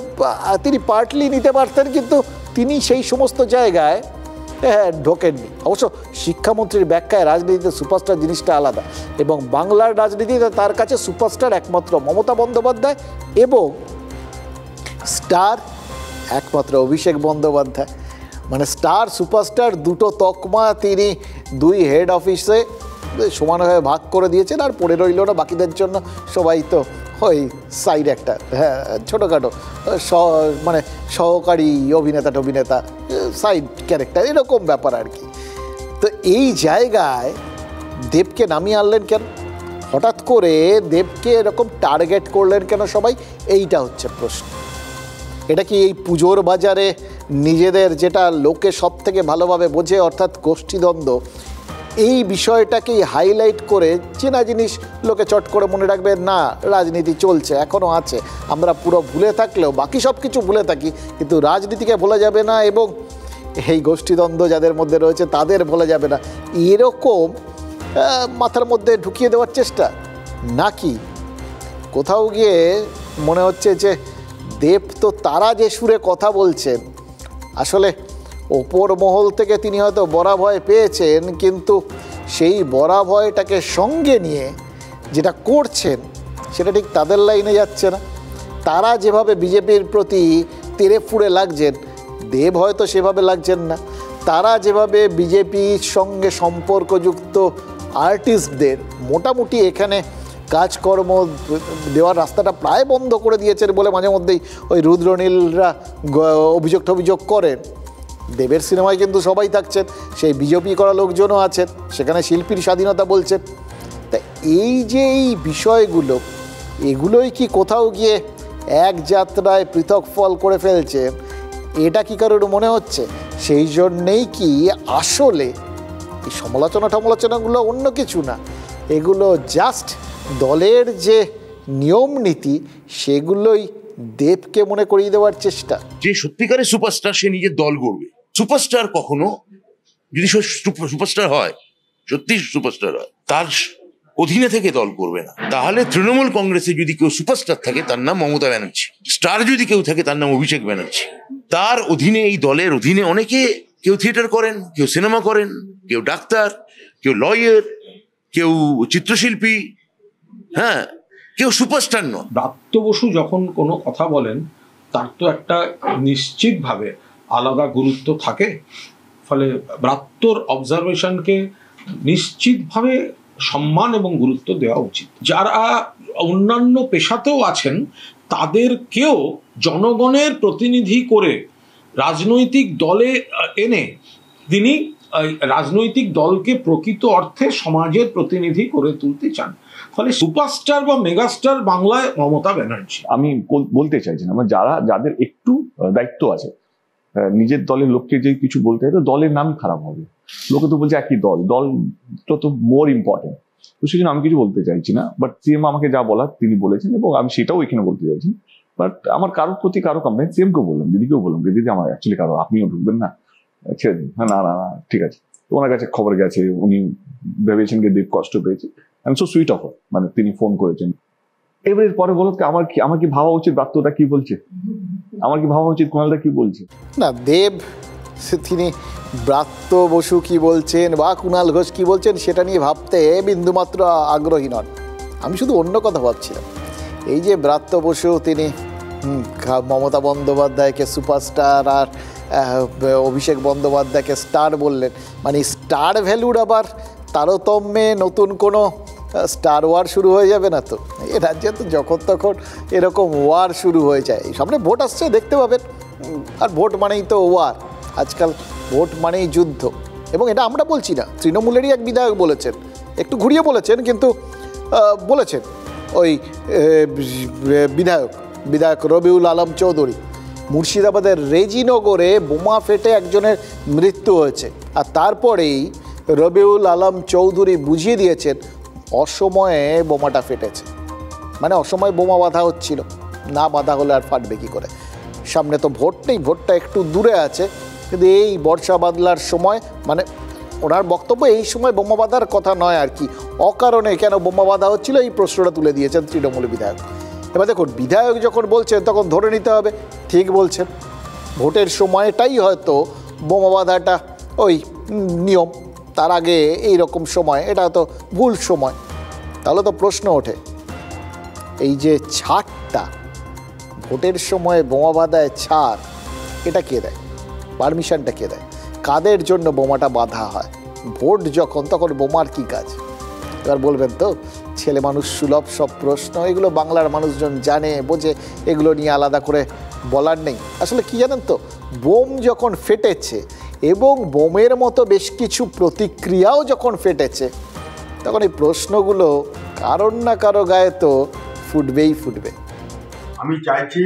তিনি পার্টলি নিতে পারতেন, কিন্তু তিনি সেই সমস্ত জায়গায় ঢোকেননি। অবশ্য শিক্ষামন্ত্রীর ব্যাখ্যায় রাজনীতিতে সুপারস্টার জিনিসটা আলাদা, এবং বাংলার রাজনীতিতে তার কাছে সুপারস্টার একমাত্র মমতা বন্দ্যোপাধ্যায় এবং স্টার একমাত্র অভিষেক বন্দ্যোপাধ্যায়। মানে স্টার সুপারস্টার দুটো তকমা তিনি দুই হেড অফিসে সমানভাবে ভাগ করে দিয়েছেন, আর পড়ে রইল না বাকিদের জন্য। সবাই তো ওই সাইড একটা ছোটোখাটো মানে সহকারী অভিনেতা টভিনেতা, সাইড ক্যারেক্টার, এরকম ব্যাপার আর কি। তো এই জায়গায় দেবকে নামিয়ে আনলেন কেন? হঠাৎ করে দেবকে এরকম টার্গেট করলেন কেন সবাই? এইটা হচ্ছে প্রশ্ন। এটা কি এই পুজোর বাজারে নিজেদের যেটা লোকে সব থেকে ভালোভাবে বোঝে, অর্থাৎ গোষ্ঠীদ্বন্দ্ব, এই বিষয়টাকেই হাইলাইট করে চেনা জিনিস লোকে চট করে মনে রাখবে? না, রাজনীতি চলছে, এখনও আছে, আমরা পুরো ভুলে থাকলেও বাকি সব কিছু ভুলে থাকি, কিন্তু রাজনীতিকে ভোলা যাবে না, এবং এই গোষ্ঠীদ্বন্দ্ব যাদের মধ্যে রয়েছে তাদের ভোলা যাবে না, এরকম মাথার মধ্যে ঢুকিয়ে দেওয়ার চেষ্টা? নাকি কোথাও গিয়ে মনে হচ্ছে যে দেব তো তারা যে সুরে কথা বলছেন, আসলে ওপর মহল থেকে তিনি হয়তো বরা ভয় পেয়েছেন, কিন্তু সেই বরা ভয়টাকে সঙ্গে নিয়ে যেটা করছেন সেটা ঠিক তাদের লাইনে যাচ্ছে না। তারা যেভাবে বিজেপির প্রতি তেড়ে ফুড়ে লাগছেন, দেব হয়তো সেভাবে লাগছেন না। তারা যেভাবে বিজেপির সঙ্গে সম্পর্কযুক্ত আর্টিস্টদের মোটামুটি এখানে কাজকর্ম দেওয়ার রাস্তাটা প্রায় বন্ধ করে দিয়েছেন বলে মাঝে মধ্যেই ওই রুদ্রনীলরা অভিযোগ করেন, দেবের সিনেমায় কিন্তু সবাই থাকছেন, সেই বিজেপি করা লোকজনও আছেন, সেখানে শিল্পীর স্বাধীনতা বলছেন। তা এই যে এই বিষয়গুলো, এগুলোই কি কোথাও গিয়ে এক যাত্রায় পৃথক ফল করে ফেলছে? এটা কি কারোর মনে হচ্ছে? সেই জন্যেই কি আসলে এই সমালোচনাগুলো অন্য কিছু না, এগুলো জাস্ট দলের যে নিয়ম নীতি সেগুলোই দেবকে মনে করিয়ে দেওয়ার চেষ্টা। যে সত্যিকারের সুপারস্টার সে নিজের দল গড়বে। সুপারস্টার কখনো যদি সুপারস্টার হয়, সত্যি সুপারস্টার হয়, তার অধীনে থেকে দল করবে না। তাহলে তৃণমূল কংগ্রেসে যদি কেউ সুপারস্টার থাকে তার নাম মমতা ব্যানার্জি, স্টার যদি কেউ থাকে তার নাম অভিষেক ব্যানার্জি। তার অধীনে, এই দলের অধীনে অনেকে, কেউ থিয়েটার করেন, কেউ সিনেমা করেন, কেউ ডাক্তার, কেউ লয়ার, কেউ চিত্রশিল্পী, হ্যাঁ, কেউ সুপারস্টার নন। ব্রাত্য বসু যখন কোনো কথা বলেন তার তো একটা নিশ্চিতভাবে আলাদা গুরুত্ব থাকে, ফলে ব্রাত্যর অবজারভেশনকে নিশ্চিতভাবে সম্মান এবং গুরুত্ব দেওয়া উচিত। যারা অন্যান্য পেশাতেও আছেন তাদেরকেও জনগণের প্রতিনিধি করে রাজনৈতিক দলে এনে তিনি রাজনৈতিক দলকে প্রকৃত অর্থে সমাজের প্রতিনিধি করে তুলতে চান। ফলে সুপারস্টার বা মেগাস্টার বাংলায় মমতা ব্যানার্জি। আমি বলতে চাইছি না, যাদের একটু দায়িত্ব আছে, নিজের দলের লোককে যে কিছু বলতে হয় তো দলের নাম খারাপ হবে। লোকে তো বলছে একই দল তো মোর ইম্পর্টেন্ট। তো সেই জন্য আমি কিছু বলতে চাইছি না, বাট সিএম আমাকে যা বলার তিনি বলেছেন এবং আমি সেটাও এখানে বলতে চাইছি। বাট আমার কারোর প্রতি কারো কমপ্লেন, সিএমকেও বললাম, দিদিকেও বললাম, দিদি আমার অ্যাকচুয়ালি কারো আপনিও ঢুকবেন না, ছেড়ে দিন। না না না ঠিক আছে, তো ওনার কাছে খবর গেছে, উনি ভেবেছেন দেব কষ্ট পেয়েছে, I am so sweet of, মানে তিনি ফোন করেছেন। এবারে পরে বলো আমার কি ভাবা উচিত ব্রাত্যটা কি বলছে, আমার কি ভাবা উচিত কুণালদা কি বলছে? না, দেব তিনি ব্রাত্য বসু কি বলছেন বা কুণাল ঘোষ কি বলছেন সেটা নিয়ে ভাবতে বিন্দুমাত্র আগ্রহী নন। আমি শুধু অন্য কথা ভাবছিলাম, এই যে ব্রাত্য বসু তিনি মমতা বন্দ্যোপাধ্যায়কে সুপারস্টার আর অভিষেক বন্দ্যোপাধ্যায়কে স্টার বললেন, মানে স্টার ভ্যালুর আবার তারতম্যে নতুন কোনো স্টার ওয়ার শুরু হয়ে যাবে না তো? এ রাজ্যে তো যখন তখন এরকম ওয়ার শুরু হয়ে যায়। সামনে ভোট আসছে, দেখতে পাবেন, আর ভোট মানেই তো ওয়ার, আজকাল ভোট মানেই যুদ্ধ। এবং এটা আমরা বলছি না, তৃণমূলেরই এক বিধায়ক বলেছেন, একটু ঘুরিয়ে বলেছেন কিন্তু বলেছেন, ওই বিধায়ক রবিউল আলম চৌধুরী, মুর্শিদাবাদের রেজিনগরে বোমা ফেটে একজনের মৃত্যু হয়েছে, আর তারপরেই রবিউল আলম চৌধুরী বুঝিয়ে দিয়েছেন অসময়ে বোমাটা ফেটেছে, মানে অসময়ে বোমা বাঁধা হচ্ছিল, না বাঁধা হলে আর ফাটবে কী করে। সামনে তো ভোট নেই, ভোটটা একটু দূরে আছে, কিন্তু এই বর্ষা বাদলার সময়, মানে ওনার বক্তব্য এই সময় বোমা বাঁধার কথা নয় আর কি, অকারণে কেন বোমা বাঁধা হচ্ছিল এই প্রশ্নটা তুলে দিয়েছেন তৃণমূল বিধায়ক। এবার দেখুন, বিধায়ক যখন বলছেন তখন ধরে নিতে হবে ঠিক বলছেন। ভোটের সময়টাই হয়তো বোমা বাঁধাটা ওই নিয়ম, তার আগে এই রকম সময় এটা তো ভুল সময়। তাহলে তো প্রশ্ন ওঠে, এই যে ছাড়টা, ভোটের সময় বোমা বাঁধায় ছাড়, এটা কে দেয়? পারমিশনটা কে দেয়? কাদের জন্য বোমাটা বাঁধা হয়? ভোট যখন, তখন বোমার কি কাজ? এবার বলবেন তো ছেলে মানুষ সুলভ সব প্রশ্ন, এগুলো বাংলার মানুষজন জানে বোঝে, এগুলো নিয়ে আলাদা করে বলার নেই। আসলে কি জানেন তো, বোম যখন ফেটেছে এবং বোমের মতো বেশ কিছু প্রতিক্রিয়াও যখন ফেটেছে, তখন এই প্রশ্নগুলো কারোর না কারো গায়ে তো ফুটবেই ফুটবে। আমি চাইছি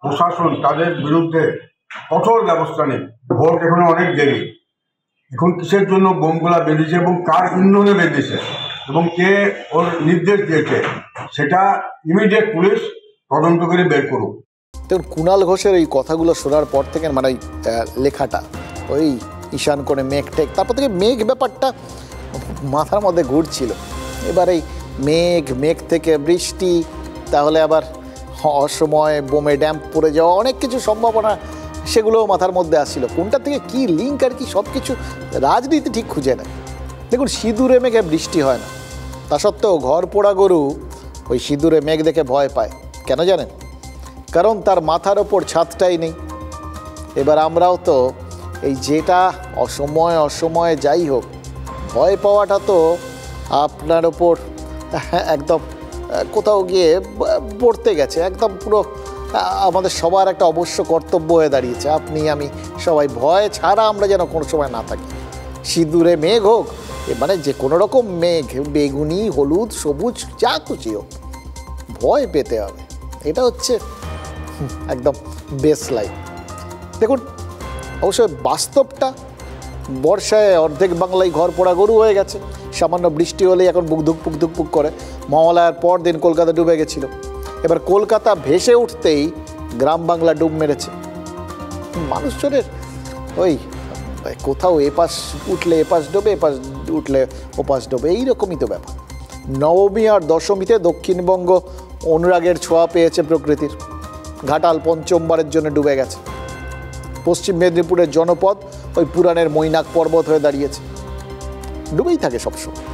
প্রশাসন তাদের বিরুদ্ধে কঠোর ব্যবস্থা নেই। ভোট এখনো অনেক দেরি, এখন কিসের জন্য বোমগুলা বেঁধেছে এবং কার ইন্ধনে বেঁধেছে এবং কে ওর নির্দেশ দিয়েছে, সেটা ইমিডিয়েট পুলিশ তদন্ত করে বের করুক। দেখুন, কুণাল ঘোষের এই কথাগুলো শোনার পর থেকে, মানে ওই লেখাটা, ওই ঈশান কোণে মেঘ টেক, তারপর থেকে মেঘ ব্যাপারটা মাথার মধ্যে ঘুরছিল। এবার এই মেঘ থেকে বৃষ্টি, তাহলে আবার অসময় বোমে ড্যাম্প পড়ে যাওয়া, অনেক কিছু সম্ভাবনা সেগুলোও মাথার মধ্যে আসছিল। কোনটা থেকে কি লিঙ্ক আর কি, সব কিছু রাজনীতি ঠিক খুঁজে নেয়। দেখুন, সিঁদুরে মেঘে বৃষ্টি হয় না, তা সত্ত্বেও ঘর পোড়া গরু ওই সিঁদুরে মেঘ দেখে ভয় পায়। কেন জানেন? কারণ তার মাথার ওপর ছাদটাই নেই। এবার আমরাও তো এই যেটা অসময়ে যাই হোক, ভয় পাওয়াটা তো আপনার ওপর একদম কোথাও গিয়ে পড়তে গেছে, একদম পুরো আমাদের সবার একটা অবশ্য কর্তব্য হয়ে দাঁড়িয়েছে। আপনি আমি সবাই ভয় ছাড়া আমরা যেন কোনো সময় না থাকি। সিঁদুরে মেঘ হোক, মানে যে কোনো রকম মেঘ, বেগুনি, হলুদ, সবুজ, যা খুশি হোক, ভয় পেতে হবে। এটা হচ্ছে একদম বেস লাইন। দেখুন, অবশ্যই বাস্তবটা, বর্ষায় অর্ধেক বাংলায় ঘর পোড়া গরু হয়ে গেছে। সামান্য বৃষ্টি হলেই এখন বুকধুক করে। মহালয়ার পর দিন কলকাতা ডুবে গেছিল। এবার কলকাতা ভেসে উঠতেই গ্রাম বাংলা ডুব মেরেছে। মানুষজনের ওই কোথাও এপাশ উঠলে এপাশ ডোবে, এপাশ উঠলে ওপাশ ডোবে, এইরকমই তো ব্যাপার। নবমী আর দশমীতে দক্ষিণবঙ্গ অনুরাগের ছোঁয়া পেয়েছে প্রকৃতির। ঘাটাল পঞ্চমবারের জন্য ডুবে গেছে। পশ্চিম মেদিনীপুরের জনপদ ওই পুরাণের মৈনাক পর্বত হয়ে দাঁড়িয়েছে, ডুবেই থাকে সবসময়।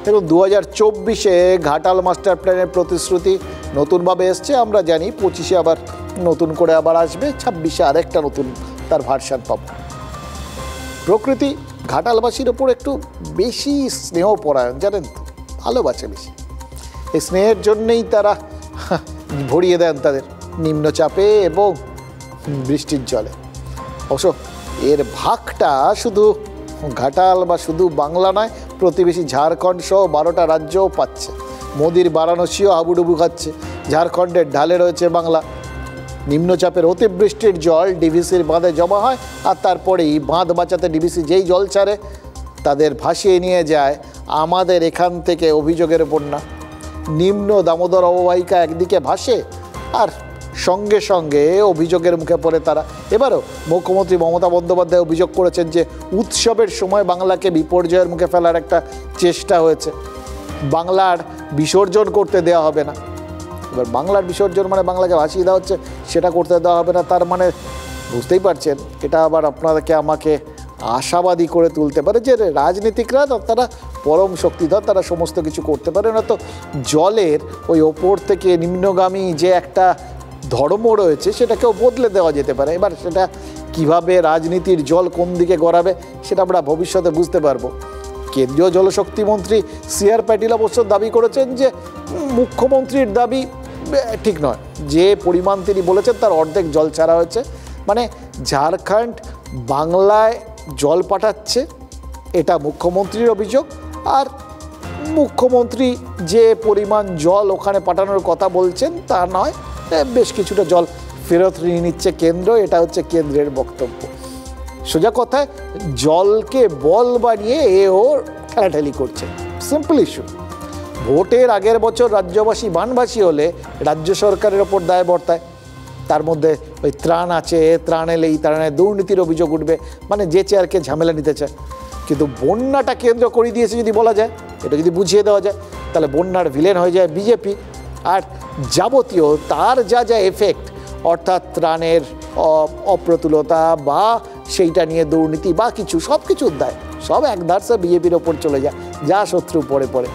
দেখুন, 2024-এ ঘাটাল মাস্টার প্ল্যানের প্রতিশ্রুতি নতুনভাবে এসছে, আমরা জানি। 25-এ আবার নতুন করে আবার আসবে, 26-এ আরেকটা নতুন তার ভার্সান পাব। প্রকৃতি ঘাটালবাসীর ওপর একটু বেশি স্নেহপরায়ণ, জানেন তো, ভালোবাসে বেশি। এই স্নেহের জন্যেই তারা ভরিয়ে দেন তাদের নিম্নচাপে এবং বৃষ্টির জলে। অবশ্য এর ভাগটা শুধু ঘাটাল বা শুধু বাংলা নয়, প্রতিবেশী ঝাড়খণ্ড সহ 12টা রাজ্যও পাচ্ছে। মোদির বারাণসীও হাবুডুবু খাচ্ছে। ঝাড়খণ্ডের ঢালে রয়েছে বাংলা। নিম্নচাপের অতিবৃষ্টির জল ডিভিসির বাঁধে জমা হয়, আর তারপরেই বাঁধ বাঁচাতে ডিভিসি যেই জল ছাড়ে তাদের ভাসিয়ে নিয়ে যায় আমাদের এখান থেকে অভিযোগের বন্যা। নিম্ন দামোদর অববাহিকা একদিকে ভাসে, আর সঙ্গে সঙ্গে অভিযোগের মুখে পড়ে তারা। এবারও মুখ্যমন্ত্রী মমতা বন্দ্যোপাধ্যায় অভিযোগ করেছেন যে উৎসবের সময় বাংলাকে বিপর্যয়ের মুখে ফেলার একটা চেষ্টা হয়েছে, বাংলার বিসর্জন করতে দেওয়া হবে না। এবার বাংলার বিসর্জন মানে বাংলাকে ভাসিয়ে দেওয়া হচ্ছে, সেটা করতে দেওয়া হবে না, তার মানে বুঝতেই পারছেন। এটা আবার আপনাদেরকে আমাকে আশাবাদী করে তুলতে পারে যে রাজনীতিকরা তারা পরম শক্তিধর, তারা সমস্ত কিছু করতে পারে না। তো জলের ওই ওপর থেকে নিম্নগামী যে একটা ধর্ম রয়েছে, সেটাকেও বদলে দেওয়া যেতে পারে। এবার সেটা কিভাবে রাজনীতির জল কোন দিকে গড়াবে সেটা আমরা ভবিষ্যতে বুঝতে পারবো। কেন্দ্রীয় জলশক্তি মন্ত্রী সি.আর. পাটিল অবশ্য দাবি করেছেন যে মুখ্যমন্ত্রীর দাবি ঠিক নয়, যে পরিমাণ তিনি বলেছেন তার অর্ধেক জল ছাড়া হয়েছে। মানে ঝাড়খণ্ড বাংলায় জল পাঠাচ্ছে, এটা মুখ্যমন্ত্রীর অভিযোগ। আর মুখ্যমন্ত্রী যে পরিমাণ জল ওখানে পাঠানোর কথা বলছেন তা নয়, বেশ কিছুটা জল ফেরত নিয়ে নিচ্ছে কেন্দ্র, এটা হচ্ছে কেন্দ্রের বক্তব্য। সোজা কথায় জলকে বল বানিয়ে এও ঠেলাঠেলি করছে। Simple issue. ভোটের আগের বছর রাজ্যবাসী বানবাসী হলে রাজ্য সরকারের ওপর দায় বর্তায়। তার মধ্যে ওই ত্রাণ আছে, ত্রাণ এলেই ত্রাণের দুর্নীতির অভিযোগ উঠবে, মানে যে চেয়ারকে ঝামেলা নিতে চায়। কিন্তু বন্যাটা কেন্দ্র করে দিয়েছে যদি বলা যায়, এটা যদি বুঝিয়ে দেওয়া যায়, তাহলে বন্যার ভিলেন হয়ে যায় বিজেপি। আর যাবতীয় তার যা যা এফেক্ট, অর্থাৎ ত্রাণের অপ্রতুলতা বা সেইটা নিয়ে দুর্নীতি বা কিছু, সব কিছুর দায় সব একধারসা বিজেপির ওপর চলে যায়, যা শত্রু পড়ে পড়ে।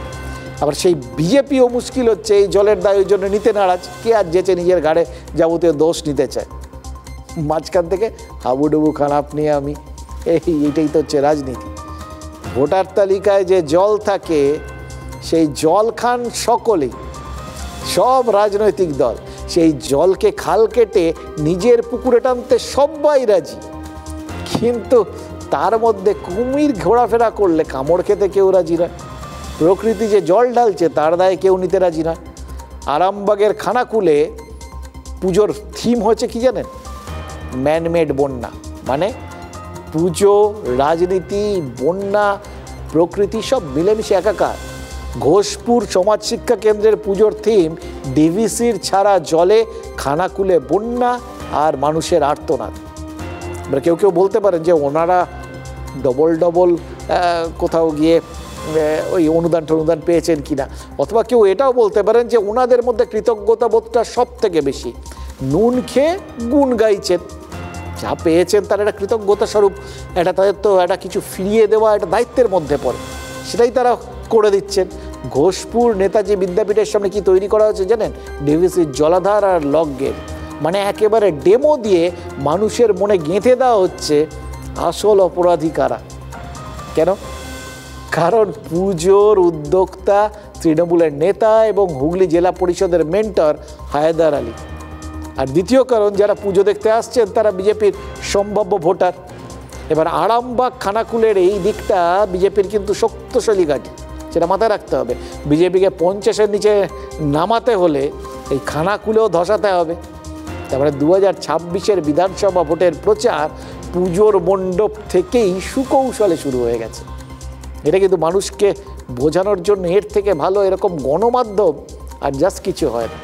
আবার সেই বিজেপিও মুশকিল হচ্ছে এই জলের দায় ওই জন্য নিতে নারাজ। কে আর যেচে নিজের ঘাড়ে যাবতীয় দোষ নিতে চায়, মাঝখান থেকে হাবুডুবু খারাপ নিয়ে আমি এইটাই তো হচ্ছে রাজনীতি। ভোটার তালিকায় যে জল থাকে সেই জল খান সকলেই, সব রাজনৈতিক দল। সেই জলকে খাল কেটে নিজের পুকুরে টানতে সবাই রাজি, কিন্তু তার মধ্যে কুমির ঘোরাফেরা করলে কামড় খেতে কেউ রাজি নয়। প্রকৃতি যে জল ঢালছে তার দায়ে কেউ নিতে রাজি নয়। আরামবাগের খানাকুলে পুজোর থিম হচ্ছে কি জানেন? ম্যানমেড বন্যা। মানে পুজো, রাজনীতি, বন্যা, প্রকৃতি সব মিলেমিশে একাকার। ঘোষপুর সমাজ শিক্ষা কেন্দ্রের পুজোর থিম ডিভিসির ছাড়া জলে খানাকুলে বন্যা আর মানুষের আর্তনাদ। এবার কেউ কেউ বলতে পারেন যে ওনারা ডবল কোথাও গিয়ে ওই অনুদান পেয়েছেন কিনা, অথবা কেউ এটাও বলতে পারেন যে ওনাদের মধ্যে কৃতজ্ঞতা বোধটা সব থেকে বেশি। নুন খেয়ে গুণ গাইছেন, যা পেয়েছেন তার একটা কৃতজ্ঞতা স্বরূপ এটা তাদের তো একটা কিছু ফিরিয়ে দেওয়া একটা দায়িত্বের মধ্যে পড়ে, সেটাই তারা করে দিচ্ছেন। ঘোষপুর নেতাজি বিদ্যাপীঠের সামনে কি তৈরি করা হয়েছে জানেন? ডিভিসির জলাধার আর লক গেট। মানে একেবারে ডেমো দিয়ে মানুষের মনে গেঁথে দেওয়া হচ্ছে আসল অপরাধী কারা। কেন? কারণ পুজোর উদ্যোক্তা তৃণমূলের নেতা এবং হুগলি জেলা পরিষদের মেন্টর হায়দার আলী। আর দ্বিতীয় কারণ, যারা পুজো দেখতে আসছেন তারা বিজেপির সম্ভাব্য ভোটার। এবার আরামবাগ খানাকুলের এই দিকটা বিজেপির কিন্তু শক্তিশালী ঘাঁটি, সেটা মাথায় রাখতে হবে। বিজেপিকে 50-এর নিচে নামাতে হলে এই খানাকুলেও ধসাতে হবে। তারপরে 2026-এর বিধানসভা ভোটের প্রচার পুজোর মণ্ডপ থেকেই সুকৌশলে শুরু হয়ে গেছে। এটা কিন্তু মানুষকে বোঝানোর জন্য এর থেকে ভালো এরকম গণমাধ্যম আর জাস্ট কিছু হয় না।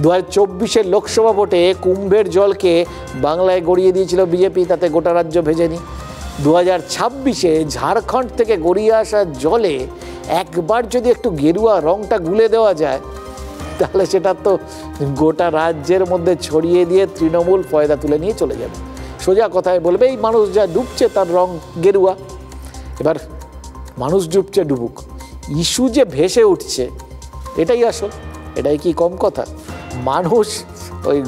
2024-এর লোকসভা ভোটে কুম্ভের জলকে বাংলায় গড়িয়ে দিয়েছিল বিজেপি, তাতে গোটা রাজ্য ভেজেনি। 2026-এ ঝাড়খণ্ড থেকে গড়িয়ে আসা জলে একবার যদি একটু গেরুয়া রংটা গুলে দেওয়া যায়, তাহলে সেটা তো গোটা রাজ্যের মধ্যে ছড়িয়ে দিয়ে তৃণমূল ফয়দা তুলে নিয়ে চলে যাবে। সোজা কথায় বলবে এই মানুষ যা ডুবছে তার রং গেরুয়া। এবার মানুষ ডুবছে ডুবুক, ইস্যু যে ভেসে উঠছে এটাই আসল, এটাই কি কম কথা? মানুষ ওই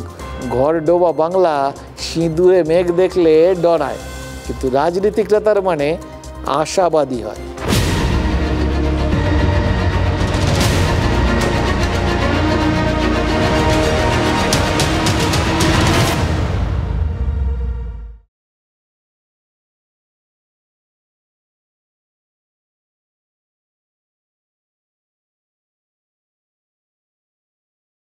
ঘর ডোবা বাংলা সিঁদুরে মেঘ দেখলে ডরায়, কিন্তু রাজনীতিকরা তার মানে আশাবাদী হয়।